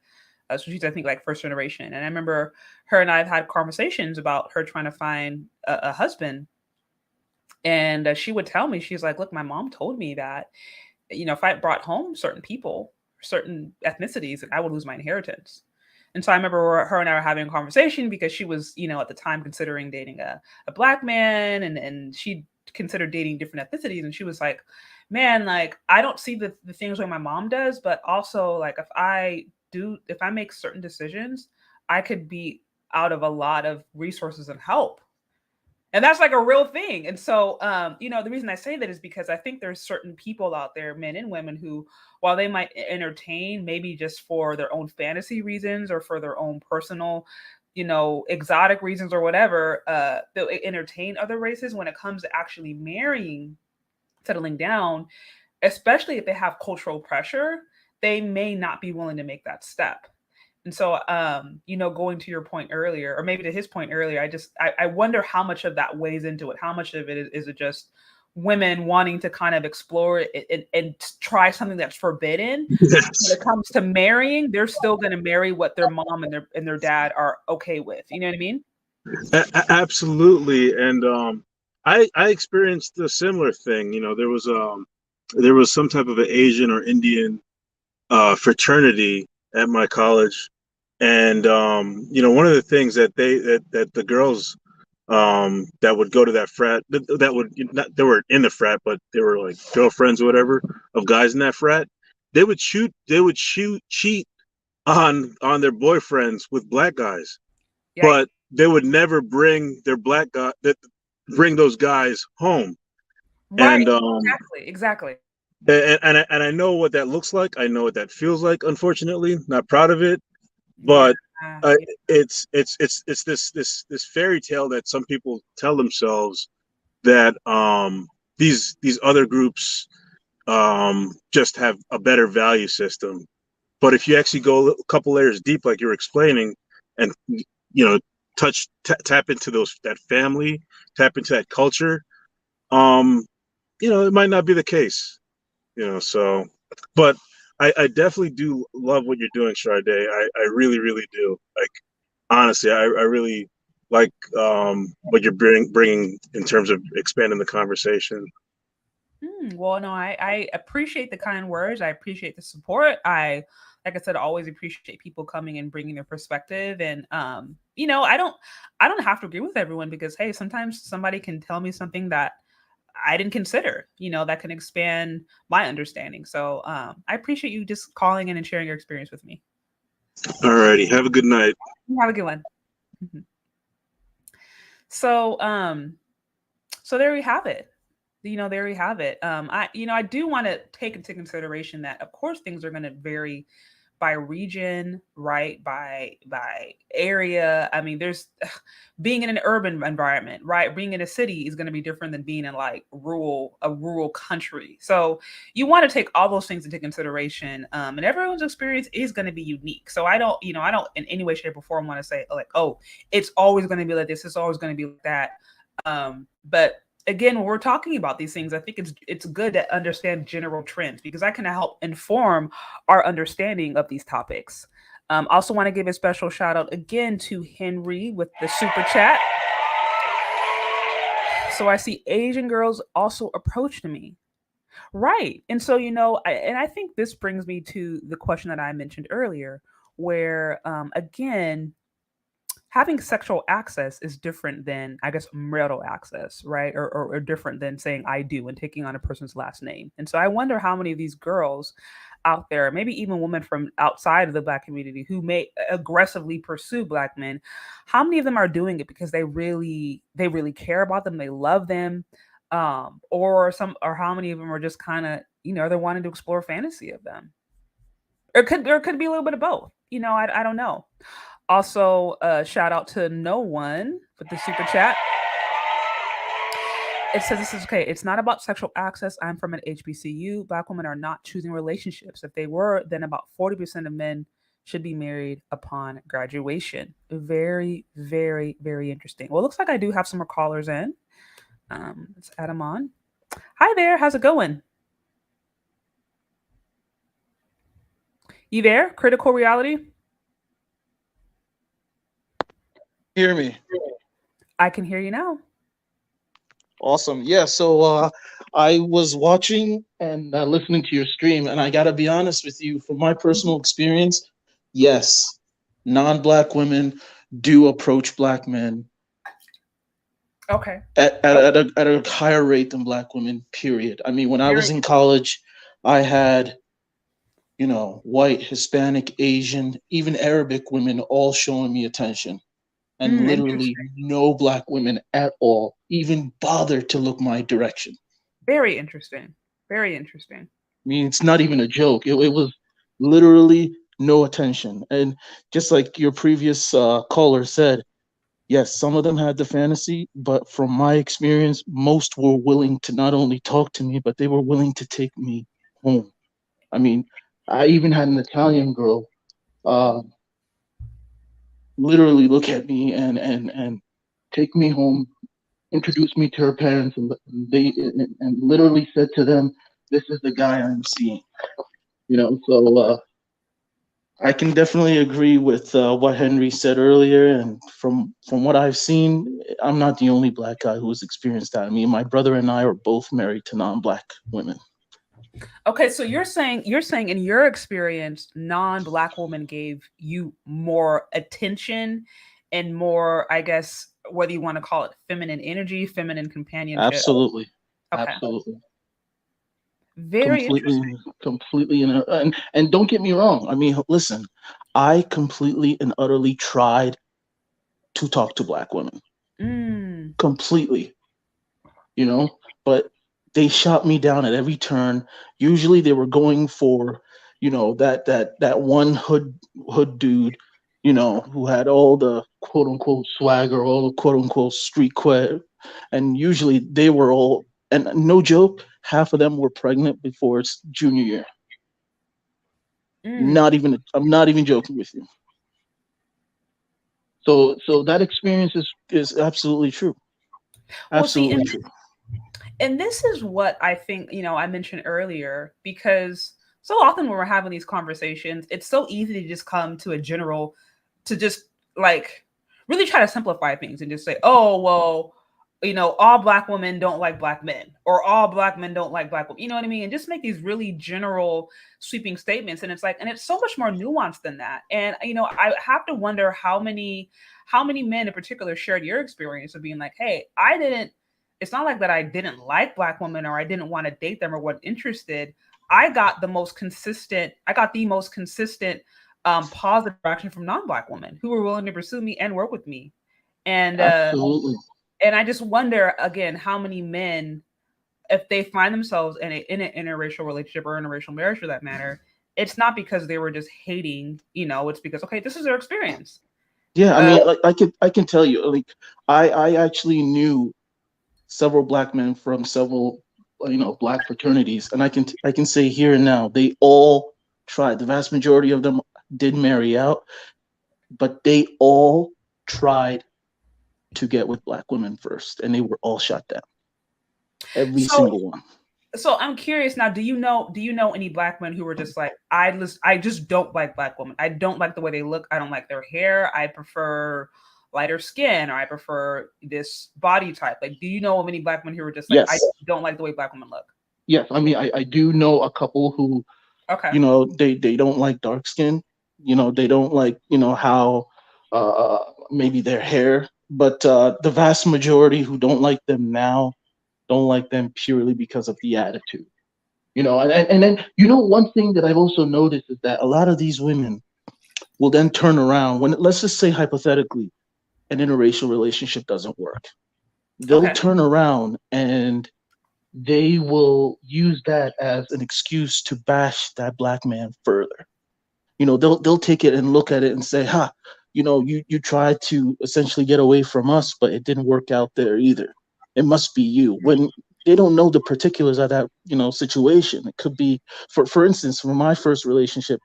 So she's, I think, like first generation. And I remember her and I have had conversations about her trying to find a husband. And she would tell me, she's like, look, my mom told me that, if I brought home certain people, certain ethnicities, I would lose my inheritance. And so I remember her and I were having a conversation because she was, at the time considering dating a black man, and she considered dating different ethnicities. And she was like, man, like, I don't see the things like my mom does, but also like if I make certain decisions, I could be out of a lot of resources and help. And that's like a real thing. And so, the reason I say that is because I think there's certain people out there, men and women, who, while they might entertain, maybe just for their own fantasy reasons or for their own personal, exotic reasons or whatever, they'll entertain other races. When it comes to actually marrying, settling down, especially if they have cultural pressure, they may not be willing to make that step. And so, going to your point earlier, or maybe to his point earlier, I wonder how much of that weighs into it. How much of it is it just women wanting to kind of explore it and try something that's forbidden? Yes. When it comes to marrying, they're still going to marry what their mom and their dad are okay with. You know what I mean? Absolutely. And I experienced a similar thing. There was some type of an Asian or Indian fraternity at my college, and one of the things that the girls that would go to that frat, that would not, they were in the frat, but they were like girlfriends or whatever of guys in that frat. They would cheat on their boyfriends with black guys, Yikes. but they would never bring their black guy that bring those guys home. Right. And Exactly. and I know what that looks like. I know what that feels like. Unfortunately, not proud of it, Yeah. but Yeah. it's this fairy tale that some people tell themselves that these other groups just have a better value system. But if you actually go a couple layers deep, like you're explaining, and tap into that family, tap into that culture, um, it might not be the case. So, but I definitely do love what you're doing, Chardé. I really, really do. Like, honestly, I really like what you're bringing in terms of expanding the conversation. Well, no, I appreciate the kind words. I appreciate the support. Like I said, always appreciate people coming and bringing their perspective. And I don't have to agree with everyone, because hey, sometimes somebody can tell me something that I didn't consider, that can expand my understanding. So I appreciate you just calling in and sharing your experience with me. Alrighty, have a good night. Have a good one. Mhm. So so there we have it. There we have it. I do want to take into consideration that, of course, things are going to vary by region, right? By area. I mean, there's being in an urban environment, right? Being in a city is going to be different than being in like a rural country. So you want to take all those things into consideration. And everyone's experience is going to be unique. So I don't in any way, shape, or form want to say like, oh, it's always going to be like this. It's always going to be like that. But again, when we're talking about these things, I think it's good to understand general trends, because that can help inform our understanding of these topics. Also want to give a special shout out again to Henry with the super chat. So I see Asian girls also approached me. Right. And so, I think this brings me to the question that I mentioned earlier, where, again, having sexual access is different than, I guess, marital access, right? Or different than saying I do and taking on a person's last name. And so I wonder how many of these girls out there, maybe even women from outside of the Black community, who may aggressively pursue Black men, how many of them are doing it because they really care about them, they love them, or how many of them are just kind of, they're wanting to explore fantasy of them, or could be a little bit of both. I don't know. Also, shout out to No One with the super chat. It says this is okay. It's not about sexual access. I'm from an HBCU. Black women are not choosing relationships. If they were, then about 40% of men should be married upon graduation. Very, very, very interesting. Well, it looks like I do have some more callers in. Let's add them on. Hi there. How's it going? You there? Critical reality? Hear me? I can hear you now. Awesome. Yeah. So I was watching and listening to your stream, and I gotta be honest with you, from my personal experience, yes, non-black women do approach black men Okay. at a higher rate than black women. Period. I mean, when I was Very in college, I had white, Hispanic, Asian, even Arabic women all showing me attention. And literally interesting. no black women at all even bother to look my direction. Very interesting. Very interesting. I mean, it's not even a joke. It was literally no attention. And just like your previous caller said, yes, some of them had the fantasy, but from my experience, most were willing to not only talk to me, but they were willing to take me home. I mean, I even had an Italian girl uh, literally look at me and take me home, introduced me to her parents, and they and literally said to them, "This is the guy I'm seeing." So I can definitely agree with what Henry said earlier, and from what I've seen, I'm not the only black guy who has experienced that. I mean, my brother and I are both married to non-black women. Okay, so you're saying in your experience, non-black women gave you more attention and more, I guess, whether you want to call it feminine energy, feminine companionship. Absolutely, Okay, absolutely, very completely, interesting. completely, and don't get me wrong. I mean, listen, I completely and utterly tried to talk to black women Mm, completely, you know, but they shot me down at every turn. Usually they were going for, that one hood dude, who had all the quote unquote swagger, all the quote unquote street cred, and usually they were all, and no joke, half of them were pregnant before its junior year. mm. I'm not even joking with you. So that experience is absolutely true. Well, see, Absolutely true. and this is what I think, I mentioned earlier, because so often when we're having these conversations, it's so easy to just come to a general, to just like really try to simplify things and just say, oh, well, all black women don't like black men, or all black men don't like black women. You know what I mean? And just make these really general, sweeping statements. And it's like, and it's so much more nuanced than that. And, I have to wonder how many men in particular shared your experience of being like, hey, I didn't, it's not like that I didn't like black women or I didn't want to date them or wasn't interested. I got the most consistent positive reaction from non-black women who were willing to pursue me and work with me. And Absolutely. and I just wonder again how many men, if they find themselves in an interracial relationship or interracial marriage for that matter, it's not because they were just hating, it's because okay, this is their experience. Yeah, I Uh, mean, like I can tell you, like I actually knew several black men from several black fraternities, and I can say here and now they all tried. The vast majority of them did marry out, but they all tried to get with black women first, and they were all shot down. Every so single one. so I'm curious now. Do you know any black men who were just like I just don't like black women. I don't like the way they look. I don't like their hair. I prefer lighter skin, or I prefer this body type. Like, do you know of any black men who were just like I Yes, don't like the way black women look? yes. I mean, I do know a couple who Okay. they don't like dark skin. They don't like how maybe their hair, but the vast majority who don't like them now don't like them purely because of the attitude. And then one thing that I've also noticed is that a lot of these women will then turn around when, let's just say hypothetically, an interracial relationship doesn't work. They'll Okay. turn around and they will use that as an excuse to bash that black man further. They'll take it and look at it and say, "Ha, you tried to essentially get away from us, but it didn't work out there either." it must be you, when they don't know the particulars of that, situation. It could be, for instance, for my first relationship,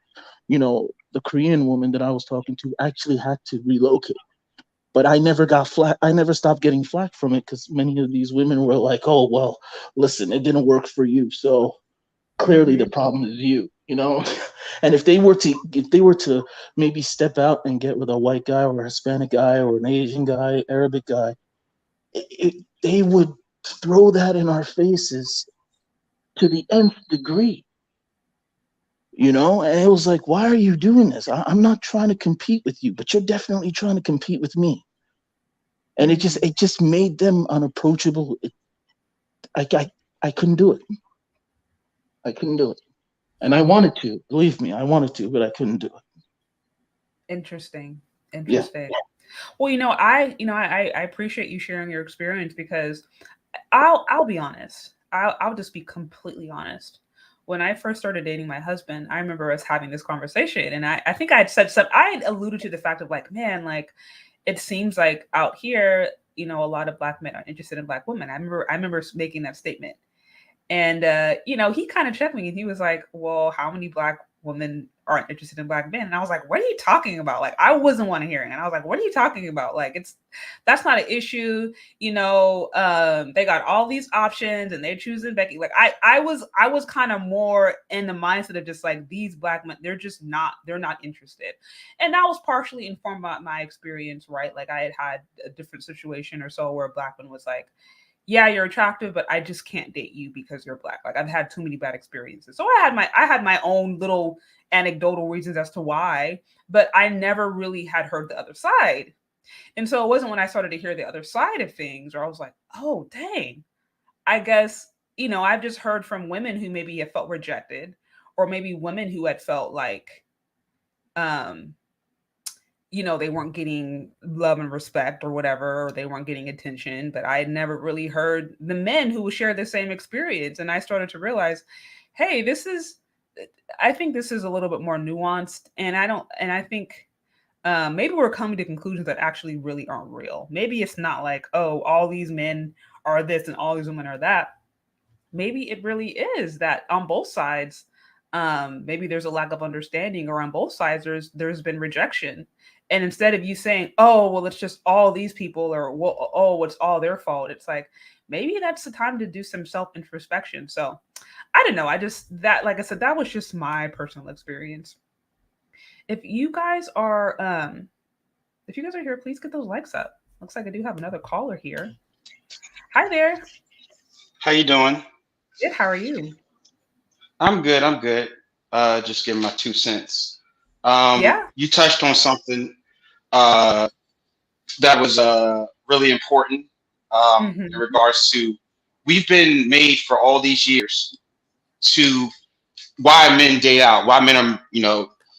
the Korean woman that I was talking to actually had to relocate. But I never got flack. I never stopped getting flack from it because many of these women were like, "Oh, well, listen, it didn't work for you, so clearly the problem is you." And if they were to maybe step out and get with a white guy or a Hispanic guy or an Asian guy, Arabic guy, they would throw that in our faces to the nth degree. And it was like, why are you doing this? I'm not trying to compete with you, but you're definitely trying to compete with me. And it just made them unapproachable. I couldn't do it. I couldn't do it. And I wanted to, believe me, I wanted to, but I couldn't do it. Interesting. Yeah. Well, I appreciate you sharing your experience, because I'll be honest. I'll just be completely honest. When I first started dating my husband, I remember us having this conversation, and I think I had said something. I had alluded to the fact of like, man, like it seems like out here, a lot of Black men are interested in Black women. I remember making that statement. And, he kind of checked me and he was like, well, how many Black women aren't interested in Black men? And I was like, what are you talking about? Like, I wasn't want to hear it. And I was like, what are you talking about? Like, that's not an issue. They got all these options and they're choosing Becky. Like I was kind of more in the mindset of just like, these Black men, they're not interested. And that was partially informed by my experience, right? Like I had a different situation or so where a Black man was like, yeah, you're attractive, but I just can't date you because you're Black. Like I've had too many bad experiences. So I had my own little anecdotal reasons as to why, but I never really had heard the other side. And so it wasn't when I started to hear the other side of things where I was like, oh, dang, I guess, I've just heard from women who maybe have felt rejected, or maybe women who had felt like, they weren't getting love and respect or whatever, or they weren't getting attention. But I had never really heard the men who would share the same experience. And I started to realize, hey, I think this is a little bit more nuanced. And I think maybe we're coming to conclusions that actually really aren't real. Maybe it's not like, oh, all these men are this and all these women are that. Maybe it really is that on both sides, maybe there's a lack of understanding, or on both sides there's been rejection. And instead of you saying, oh, well, it's just all these people, or well, oh, it's all their fault, it's like, maybe that's the time to do some self-introspection. So I don't know. Like I said, that was just my personal experience. If you guys are here, please get those likes up. Looks like I do have another caller here. Hi there. How you doing? Good. How are you? I'm good. I'm good. Just giving my 2 cents. Yeah. You touched on something that was really important in regards to, we've been made for all these years to why men date out, why men are,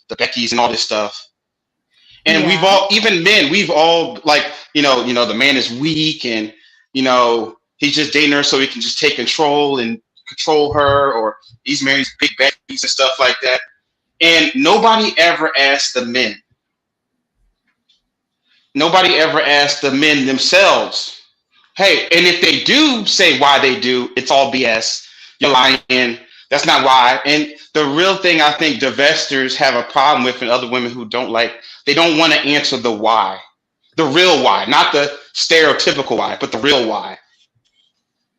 the Beckys and all this stuff. And we've all, even men, we've all like, the man is weak and, he's just dating her so he can just take control and control her, or he's married big Beckys and stuff like that. And nobody ever asked the men. Nobody ever asked the men themselves, hey, and if they do say why they do, it's all BS. You're lying. That's not why. And the real thing I think divestors have a problem with, and other women who they don't want to answer the why. The real why, not the stereotypical why, but the real why.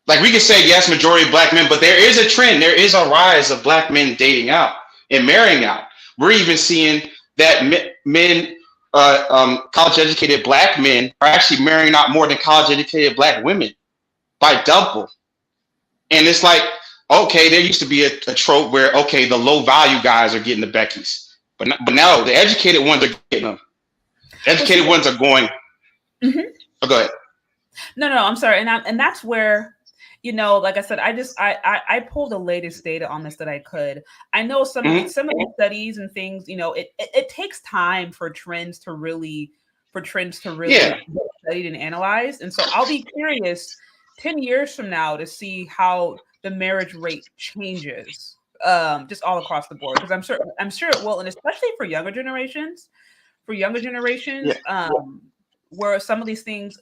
Like we could say, yes, majority of Black men, but there is a trend. There is a rise of Black men dating out and marrying out. We're even seeing that men, college-educated Black men are actually marrying out more than college-educated Black women by double. And it's like, okay, there used to be a trope where, okay, the low-value guys are getting the Beckys. But now the educated ones are getting them. The educated ones are going. Mm-hmm. Oh, go ahead. No, I'm sorry. And that's where, like I said, I pulled the latest data on this that I could. I know some of the studies and things, it takes time for trends to really be studied and analyzed. And so I'll be curious 10 years from now to see how the marriage rate changes, just all across the board. Because I'm sure it will, and especially for younger generations, where some of these things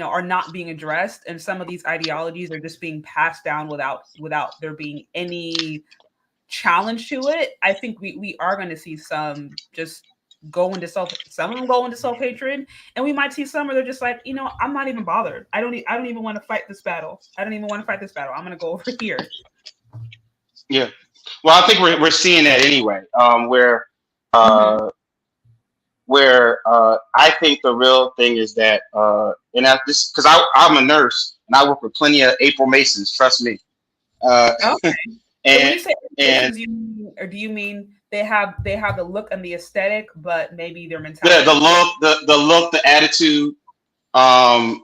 are not being addressed, and some of these ideologies are just being passed down without there being any challenge to it, I think we are going to see some just some of them go into self-hatred, and we might see some where they're just like, I'm not even bothered. I don't even want to fight this battle. I'm going to go over here. Yeah. Well, I think we're seeing that anyway, where I think the real thing is that, and this because I'm a nurse and I work with plenty of April Masons. Trust me. Okay. And, so when you say and do you mean they have the look and the aesthetic, but maybe their mentality? the look, the attitude. The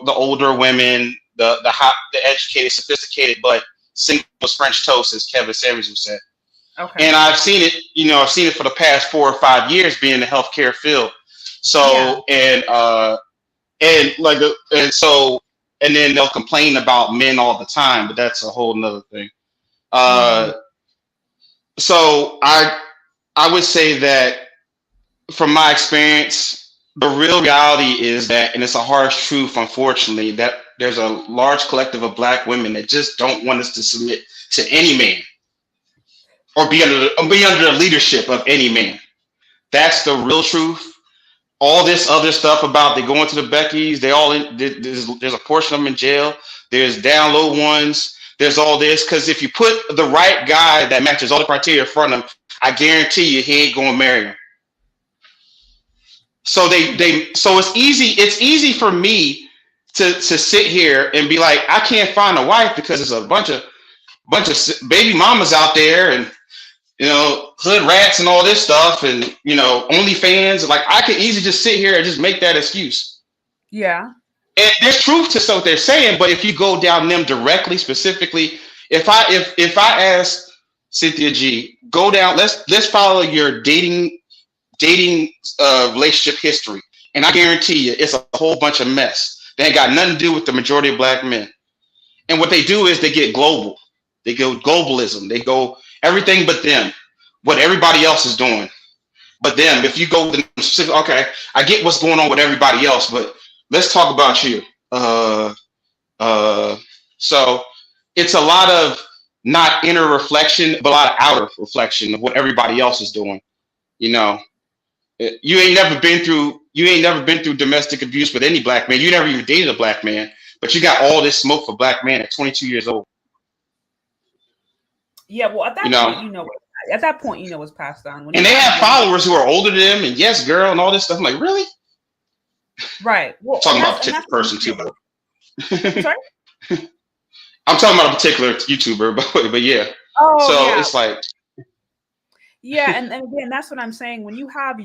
older women, the educated, sophisticated, but single as French toast, as Kevin Samuels would say. Okay. And I've seen it for the past 4 or 5 years being in the healthcare field. So and then they'll complain about men all the time, but that's a whole nother thing. So I would say that from my experience, the real reality is that, and it's a harsh truth, unfortunately, that there's a large collective of Black women that just don't want us to submit to any man or be under the leadership of any man. That's the real truth. All this other stuff about they go into the Beckys, there's a portion of them in jail. There's down low ones. There's all this, because if you put the right guy that matches all the criteria in front of him, I guarantee you he ain't going to marry him. So so it's easy for me to sit here and be like, I can't find a wife because there's a bunch of baby mamas out there, and hood rats and all this stuff, and OnlyFans. Like, I could easily just sit here and just make that excuse. Yeah. And there's truth to what they're saying, but if you go down them directly, specifically, if I ask Cynthia G, go down, let's follow your dating relationship history, and I guarantee you it's a whole bunch of mess. They ain't got nothing to do with the majority of Black men. And what they do is they get global. They go globalism. They go everything but them, what everybody else is doing but them. If you go to specific, okay, I get what's going on with everybody else, but let's talk about you. So it's a lot of not inner reflection, but a lot of outer reflection of what everybody else is doing. You ain't never been through domestic abuse with any Black man. You never even dated a Black man, but you got all this smoke for Black man at 22 years old. Yeah, well, at that point, it's passed down. And they have followers who are older than them, and yes, girl, and all this stuff. I'm like, really? Right. Well, talking about a particular person too, but sorry? I'm talking about a particular YouTuber, but yeah. Oh, so yeah. It's like. Yeah, and again, that's what I'm saying. When you start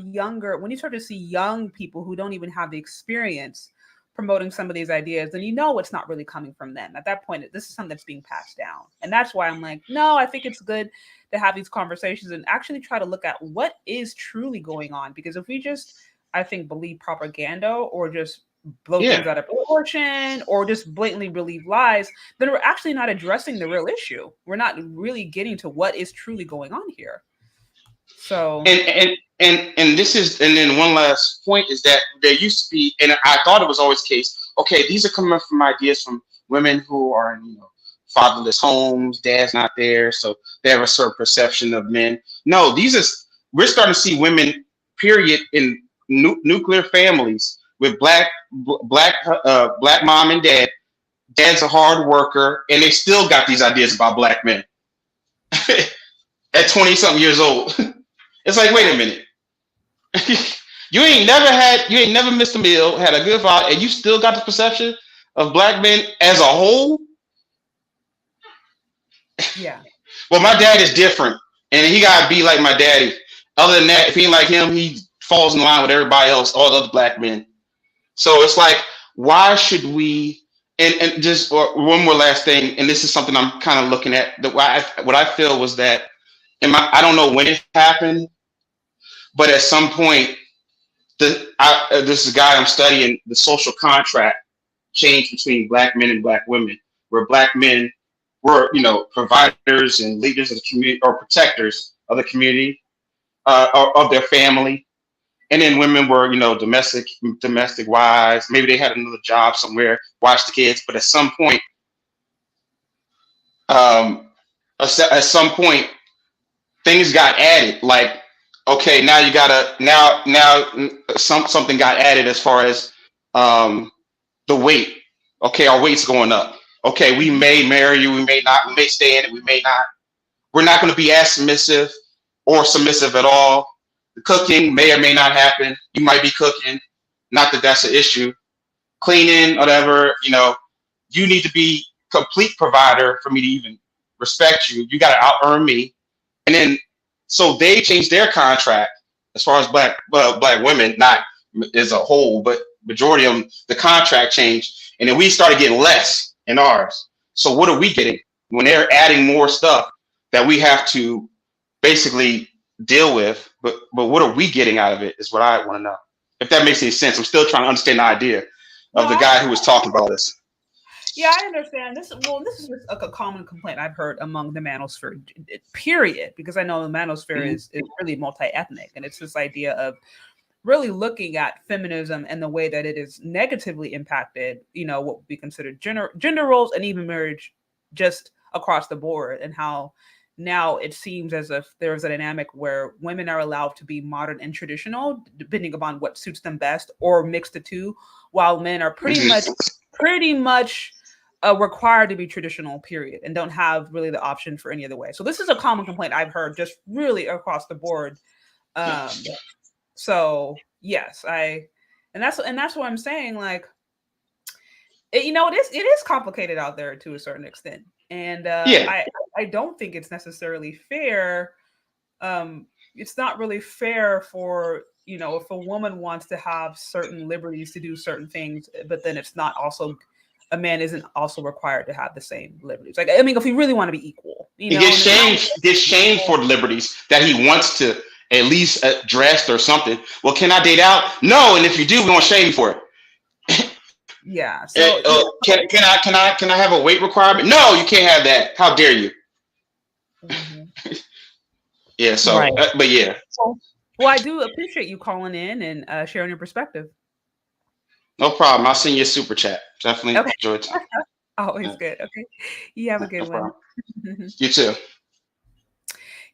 to see young people who don't even have the experience promoting some of these ideas, then it's not really coming from them. At that point, this is something that's being passed down. And that's why I'm like, no, I think it's good to have these conversations and actually try to look at what is truly going on. Because if we just, I think, believe propaganda or just blow things out of proportion or just blatantly believe lies, then we're actually not addressing the real issue. We're not really getting to what is truly going on here. So and then one last point is that there used to be, and I thought it was always the case, okay, these are coming from ideas from women who are in fatherless homes, dad's not there, so they have a certain perception of men. No, we're starting to see women, period, in nuclear families with black mom and dad. Dad's a hard worker, and they still got these ideas about Black men at 20-something years old. It's like, wait a minute. You ain't never missed a meal, had a good father, and you still got the perception of Black men as a whole? Yeah. Well, my dad is different, and he gotta be like my daddy. Other than that, if he ain't like him, he falls in line with everybody else, all the other Black men. So it's like, why should we? And just one more last thing, and this is something I'm kind of looking at. What I feel was that, I don't know when it happened, but at some point, this is a guy I'm studying, the social contract changed between Black men and Black women, where Black men were, providers and leaders of the community, or protectors of the community, of their family, And then women were, domestic wives. Maybe they had another job somewhere, watch the kids. But at some point, things got added. Like, okay, now you gotta something got added as far as the weight. Okay, our weight's going up. Okay, we may marry you, we may not, we may stay in it, we may not. We're not going to be as submissive or submissive at all. The cooking may or may not happen. You might be cooking. Not that that's an issue. Cleaning, whatever, you need to be complete provider for me to even respect you. You got to out earn me. And then, so they changed their contract as far as black women, not as a whole, but majority of them, the contract changed. And then we started getting less in ours. So what are we getting when they're adding more stuff that we have to basically deal with? But what are we getting out of it is what I want to know. If that makes any sense. I'm still trying to understand the idea of the guy who was talking about this. Yeah, I understand. This is just a common complaint I've heard among the manosphere, period, because I know the manosphere is really multi-ethnic, and it's this idea of really looking at feminism and the way that it is negatively impacted, what would be considered gender roles and even marriage just across the board, and how now it seems as if there's a dynamic where women are allowed to be modern and traditional, depending upon what suits them best, or mix the two, while men are pretty much required to be traditional, period, and don't have really the option for any other way. So this is a common complaint I've heard just really across the board. So yes, and that's what I'm saying. Like, it is complicated out there to a certain extent, and I don't think it's necessarily fair. It's not really fair for if a woman wants to have certain liberties to do certain things, but then it's not also. A man isn't also required to have the same liberties. Like, I mean, if we really want to be equal, he gets shamed for liberties that he wants to at least address or something. Well, can I date out? No, and if you do, we're gonna shame you for it. Yeah. So can I have a weight requirement? No, you can't have that. How dare you? Mm-hmm. Yeah. So, right. But yeah. Well, I do appreciate you calling in and sharing your perspective. No problem. I'll send you a super chat. Definitely enjoy it. Always good. Okay. You have a good one. You too.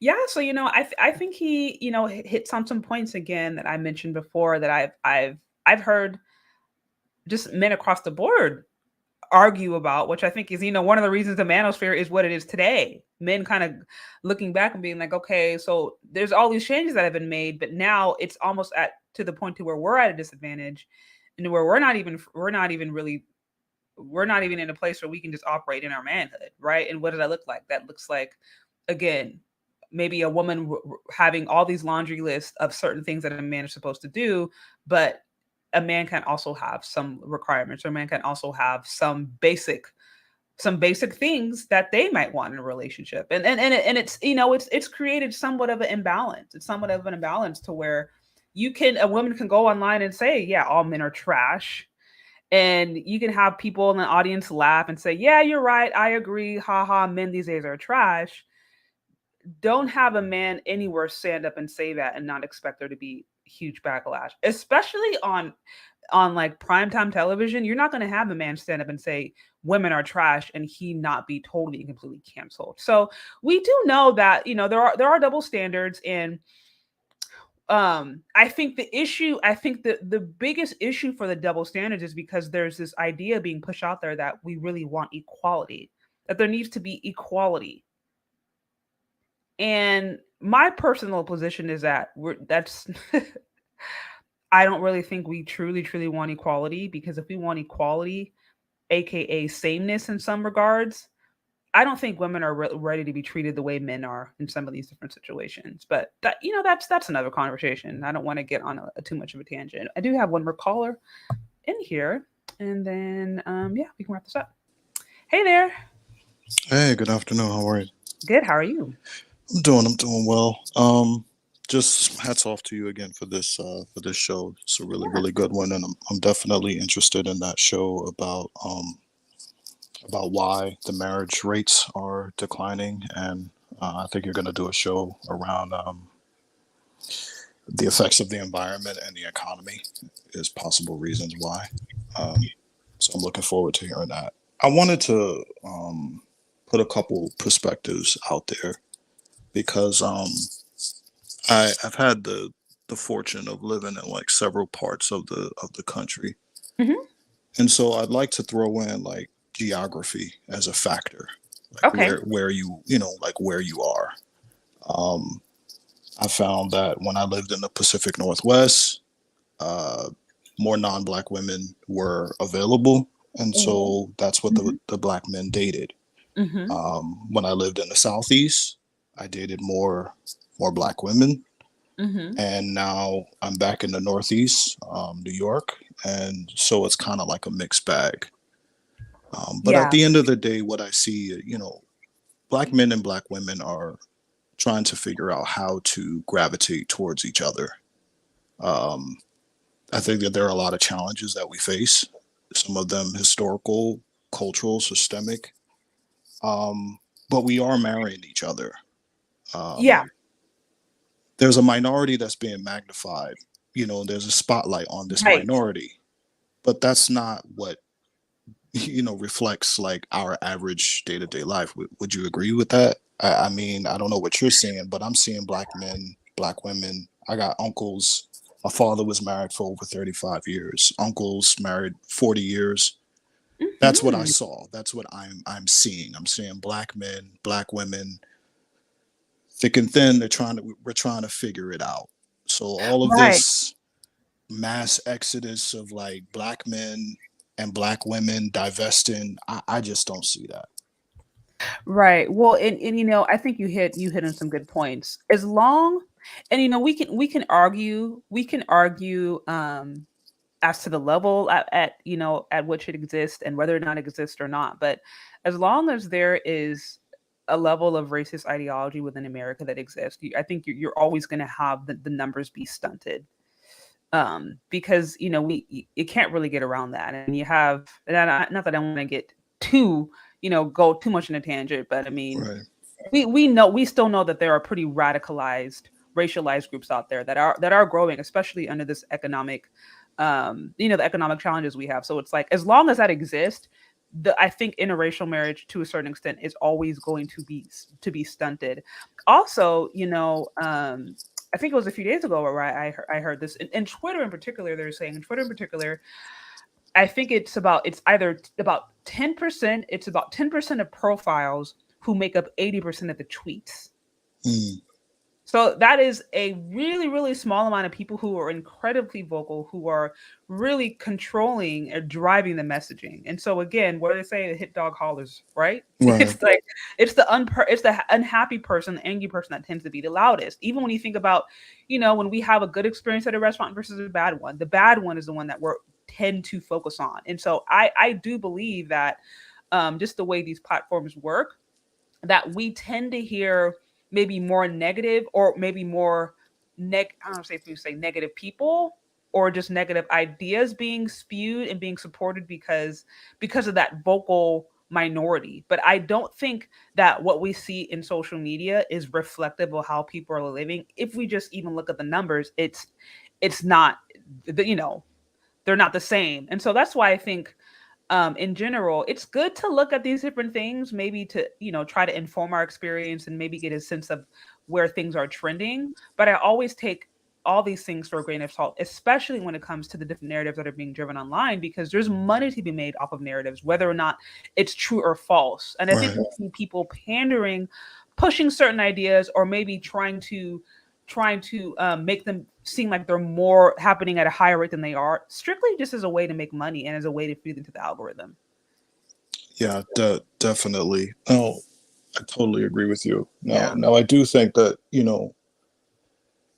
Yeah. So, I think he, hits on some points again that I mentioned before that I've heard just men across the board argue about, which I think is, one of the reasons the manosphere is what it is today. Men kind of looking back and being like, okay, so there's all these changes that have been made, but now it's almost to the point to where we're at a disadvantage. And where we're not even in a place where we can just operate in our manhood, right? And what does that look like? That looks like, again, maybe a woman having all these laundry lists of certain things that a man is supposed to do, but a man can also have some requirements, or a man can also have some basic things that they might want in a relationship, and it's it's created somewhat of an imbalance. It's somewhat of an imbalance to where a woman can go online and say, yeah, all men are trash. And you can have people in the audience laugh and say, yeah, you're right. I agree. Ha ha. Men these days are trash. Don't have a man anywhere stand up and say that and not expect there to be huge backlash, especially on like primetime television. You're not going to have a man stand up and say women are trash and he not be totally and completely canceled. So we do know that, there are double standards, and I think the biggest issue for the double standards is because there's this idea being pushed out there that we really want equality, that there needs to be equality. And my personal position is that I don't really think we truly want equality, because if we want equality, aka sameness in some regards, I don't think women are ready to be treated the way men are in some of these different situations. But that, that's another conversation. I don't want to get on too much of a tangent. I do have one more caller in here, and then we can wrap this up. Hey there. Hey, good afternoon. How are you? Good. How are you? I'm doing well. Just hats off to you again for this show. It's a really good one, and I'm definitely interested in that show about why the marriage rates are declining, and I think you're going to do a show around the effects of the environment and the economy is possible reasons why. Um, so I'm looking forward to hearing that. I wanted to put a couple perspectives out there because I've had the fortune of living in like several parts of the country, Hmm. and so I'd like to throw in like geography as a factor, like Okay. where you know like where you are. Um, I found that when I lived in the Pacific Northwest, uh, more non-black women were available, and Hmm. so that's what Hmm. the black men dated. Hmm. When I lived in the Southeast, I dated more black women, Hmm. and now I'm back in the Northeast, New York, and so it's kind of like a mixed bag. But at Yeah. the end of the day, what I see, you know, black men and black women are trying to figure out how to gravitate towards each other. Um, I think that there are a lot of challenges that we face, some of them historical, cultural, systemic, um, but we are marrying each other. Yeah. Um, there's a minority that's being magnified. You know, there's a spotlight on this Right. minority, but that's not what you know reflects like our average day-to-day life. Would you agree with that? I mean, I don't know what you're seeing, but I'm seeing black men, black women. I got uncles. My father was married for over 35 years. Uncles married 40 years. That's what I Hmm. saw. That's what I'm seeing. I'm seeing black men, black women, thick and thin. We're trying to figure it out. So all of Right. this mass exodus of like black men and black women divesting, I just don't see that. Right. Well, and I think you hit on some good points. As long, and we can argue as to the level at which it exists and whether or not it exists or not. But as long as there is a level of racist ideology within America that exists, I think you're always going to have the numbers be stunted. Because it can't really get around that, and you have, and not that I want to get too go too much in a tangent, but I mean, Right. we still know that there are pretty radicalized racialized groups out there that are growing, especially under this economic the economic challenges we have. So it's like, as long as that exists, I think interracial marriage to a certain extent is always going to be stunted. Also, I think it was a few days ago where I heard this in Twitter in particular. They're saying in Twitter in particular, I think it's either about 10%. It's about 10% of profiles who make up 80% of the tweets. Mm, So that is a really, really small amount of people who are incredibly vocal, who are really controlling and driving the messaging. And so again, what do they say? The hit dog hollers, right? right. It's like it's the unhappy person, the angry person that tends to be the loudest. Even when you think about, when we have a good experience at a restaurant versus a bad one, the bad one is the one that we're tend to focus on. And so I do believe that just the way these platforms work, that we tend to hear maybe more negative, or maybe more I don't know if you say negative people, or just negative ideas being spewed and being supported because of that vocal minority. But I don't think that what we see in social media is reflective of how people are living. If we just even look at the numbers, it's not, they're not the same. And so that's why I think, in general, it's good to look at these different things, maybe to, try to inform our experience and maybe get a sense of where things are trending. But I always take all these things for a grain of salt, especially when it comes to the different narratives that are being driven online, because there's money to be made off of narratives, whether or not it's true or false. And I think Right. we see people pandering, pushing certain ideas, or maybe trying to make them seem like they're more happening at a higher rate than they are, strictly just as a way to make money and as a way to feed into the algorithm. Yeah, definitely. No, I totally agree with you. Yeah. Now I do think that, you know,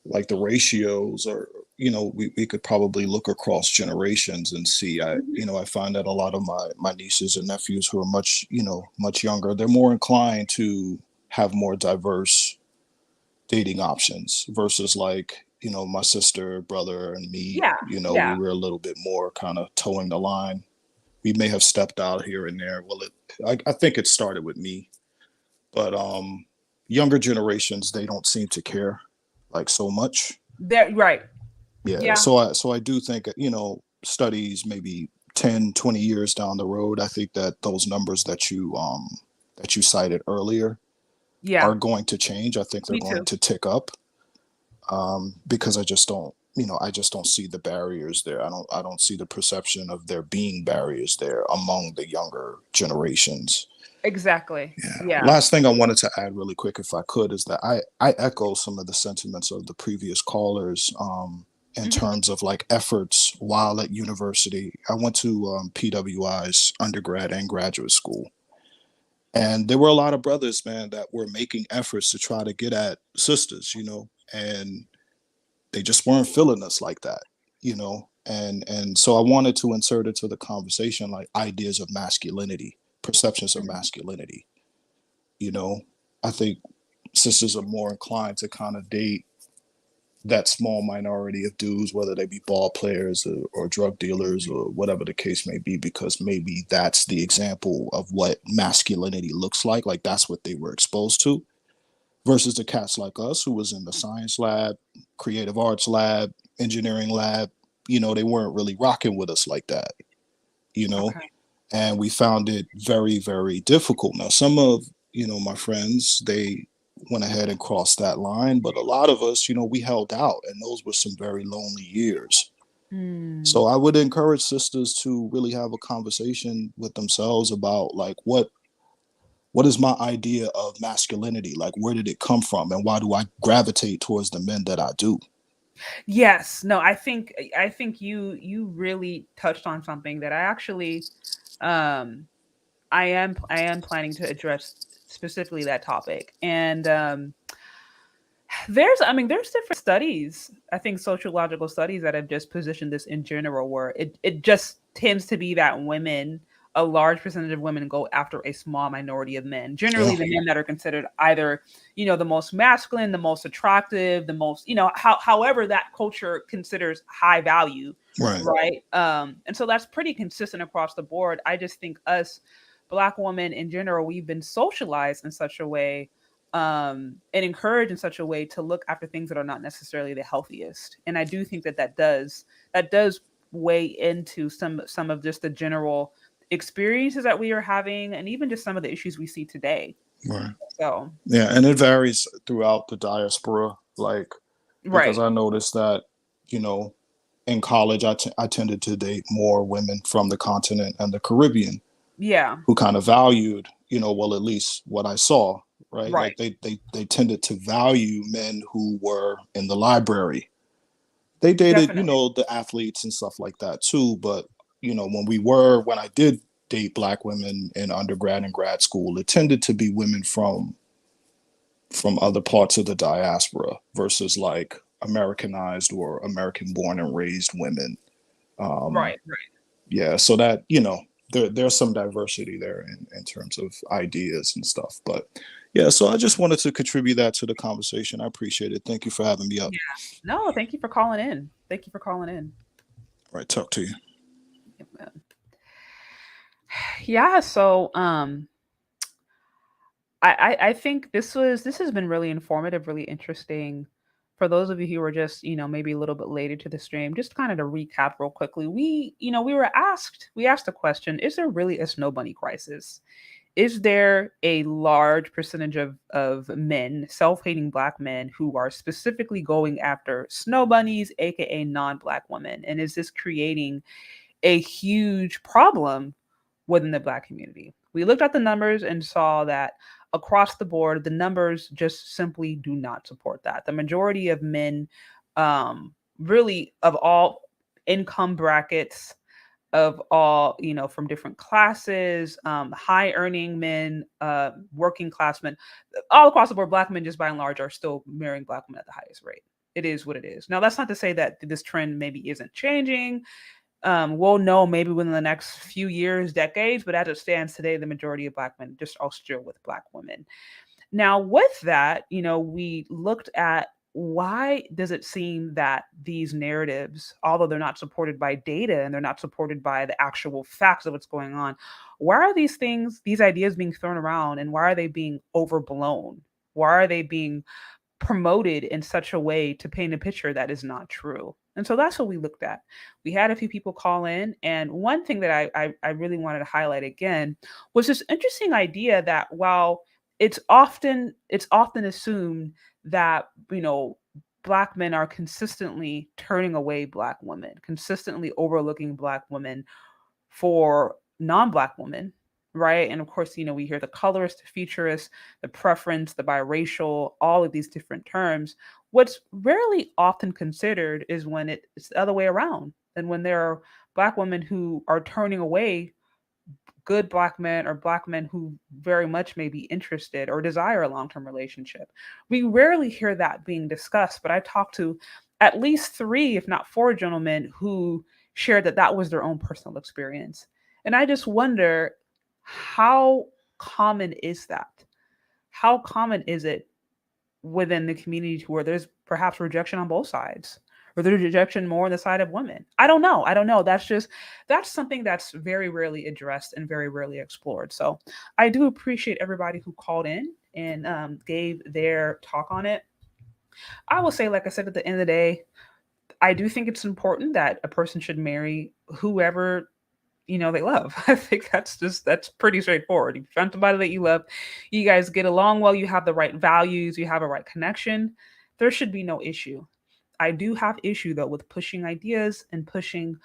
like the ratios are, you know, we could probably look across generations and see. Mhm. You know, I find that a lot of my nieces and nephews who are much, you know, much younger, they're more inclined to have more diverse dating options versus like, you know, my sister, brother, and me, Yeah. you know, we Yeah. were a little bit more kind of towing the line. We may have stepped out here and there. Well, I think it started with me, but younger generations, they don't seem to care like so much. There, right. Yeah. Yeah. So I do think, studies maybe 10, 20 years down the road, I think that those numbers that you cited earlier Yeah. are going to change. I think they're Me going too. to tick up, because I just don't see the barriers there. I don't see the perception of there being barriers there among the younger generations. Exactly. Yeah. Yeah. Last thing I wanted to add really quick, if I could, is that I echo some of the sentiments of the previous callers, in Mhm. terms of like efforts while at university. I went to PWI's undergrad and graduate school. And there were a lot of brothers, man, that were making efforts to try to get at sisters, and they just weren't feeling us like that, and so I wanted to insert into the conversation like ideas of masculinity, perceptions of Mhm. masculinity. you know I think sisters are more inclined to kind of date that small minority of dudes, whether they be ball players or drug dealers or whatever the case may be, because maybe that's the example of what masculinity looks like that's what they were exposed to, versus the cats like us who was in the science lab, creative arts lab, engineering lab. They weren't really rocking with us like that, you know, Okay. and we found it very, very difficult. Now, some of, my friends, they went ahead and crossed that line, but a lot of us, we held out, and those were some very lonely years. Mm. So I would encourage sisters to really have a conversation with themselves about like what is my idea of masculinity? Like, where did it come from? And why do I gravitate towards the men that I do? Yes. No, I think you really touched on something that I actually um I am planning to address specifically that topic. And there's different studies, I think sociological studies that have just positioned this in general where it just tends to be that women, a large percentage of women go after a small minority of men. Yeah, Generally the men that are considered either, the most masculine, the most attractive, the most, however that culture considers high value, right. right? And so that's pretty consistent across the board. I just think us Black women in general, we've been socialized in such a way, and encouraged in such a way to look after things that are not necessarily the healthiest. And I do think that does weigh into some of just the general experiences that we are having, and even just some of the issues we see today. Right. So, Yeah, and it varies throughout the diaspora. Like, because right, I noticed that, you know, in college, I tended to date more women from the continent and the Caribbean yeah, who kind of valued, well, at least what I saw, right? right, Like they tended to value men who were in the library. They dated, definitely. the athletes and stuff like that too. But, when I did date Black women in undergrad and grad school, it tended to be women from other parts of the diaspora versus like Americanized or American born and raised women. Um, Right, right. yeah, so that, there's some diversity there in terms of ideas and stuff. But yeah, so I just wanted to contribute that to the conversation. I appreciate it. Thank you for having me up. Yeah. No, thank you for calling in. Thank you for calling in. All right, talk to you. Yeah, so I think this has been really informative, really interesting. For those of you who were just, maybe a little bit later to the stream, just kind of to recap real quickly, we asked a question: is there really a snow bunny crisis? Is there a large percentage of men, self-hating Black men, who are specifically going after snow bunnies, aka non-Black women? And is this creating a huge problem within the Black community? We looked at the numbers and saw that across the board, the numbers just simply do not support that. The majority of men, really of all income brackets, of all, from different classes, high earning men, working class men, all across the board, Black men just by and large are still marrying Black women at the highest rate. It is what it is. Now, that's not to say that this trend maybe isn't changing. We'll know maybe within the next few years, decades, but as it stands today, the majority of Black men just are still with Black women. Now, with that, we looked at why does it seem that these narratives, although they're not supported by data and they're not supported by the actual facts of what's going on, why are these ideas being thrown around, and why are they being overblown? Why are they being promoted in such a way to paint a picture that is not true. And so that's what we looked at. We had a few people call in, and one thing that I really wanted to highlight again was this interesting idea that while it's often assumed that, Black men are consistently turning away Black women, consistently overlooking Black women for non-Black women, right? And of course, we hear the colorist, the futurist, the preference, the biracial, all of these different terms. What's rarely often considered is when it's the other way around, and when there are Black women who are turning away good Black men, or Black men who very much may be interested or desire a long-term relationship. We rarely hear that being discussed, but I talked to at least 3, if not 4 gentlemen who shared that that was their own personal experience. And I just wonder, how common is that? How common is it within the community where there's perhaps rejection on both sides? Or there's rejection more on the side of women? I don't know. That's something that's very rarely addressed and very rarely explored. So I do appreciate everybody who called in and gave their talk on it. I will say, like I said, at the end of the day, I do think it's important that a person should marry whoever they love. I think that's pretty straightforward. If you find somebody that you love, you guys get along well, you have the right values, you have a right connection, there should be no issue. I do have issue though with pushing ideas and pushing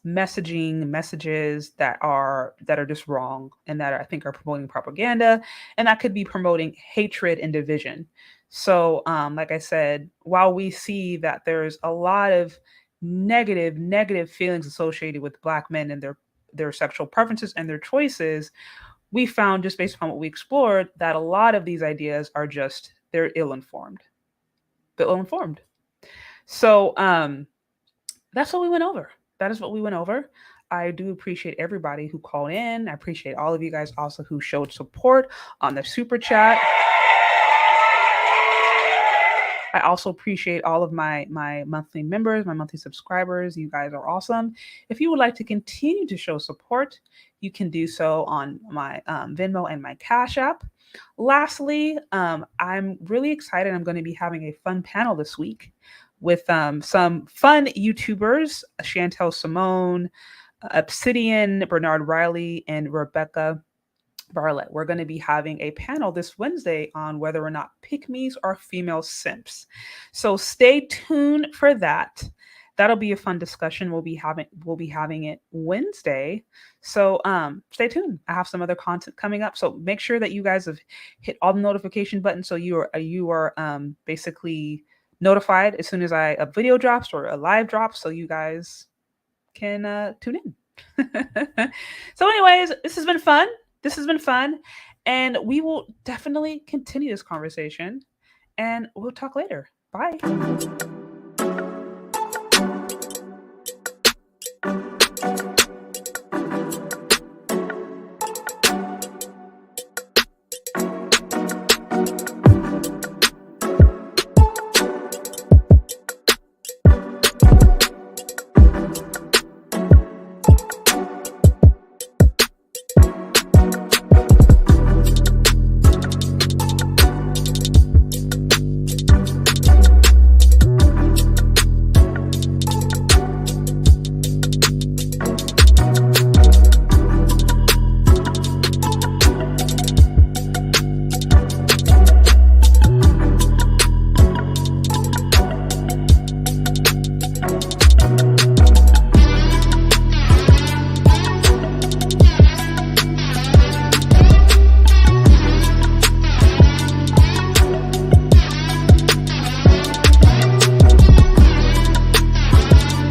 messages that are just wrong, and that I think are promoting propaganda, and that could be promoting hatred and division. So like I said, while we see that there's a lot of negative feelings associated with Black men and their sexual preferences and their choices, we found, just based upon what we explored, that a lot of these ideas are just, they're ill-informed. They're ill-informed. So that's what we went over. That is what we went over. I do appreciate everybody who called in. I appreciate all of you guys also who showed support on the super chat. I also appreciate all of my monthly members, my monthly subscribers. You guys are awesome. If you would like to continue to show support, you can do so on my Venmo and my Cash App. Lastly, I'm really excited. I'm going to be having a fun panel this week with some fun YouTubers, Chantel Simone, Obsidian, Bernard Riley, and Rebecca Barlett. We're going to be having a panel this Wednesday on whether or not pick-me's are female simps. So stay tuned for that. That'll be a fun discussion. We'll be having it Wednesday. So stay tuned. I have some other content coming up. So make sure that you guys have hit all the notification buttons so you are basically notified as soon as a video drops or a live drops, so you guys can tune in. So anyways, this has been fun. And we will definitely continue this conversation, and we'll talk later. Bye.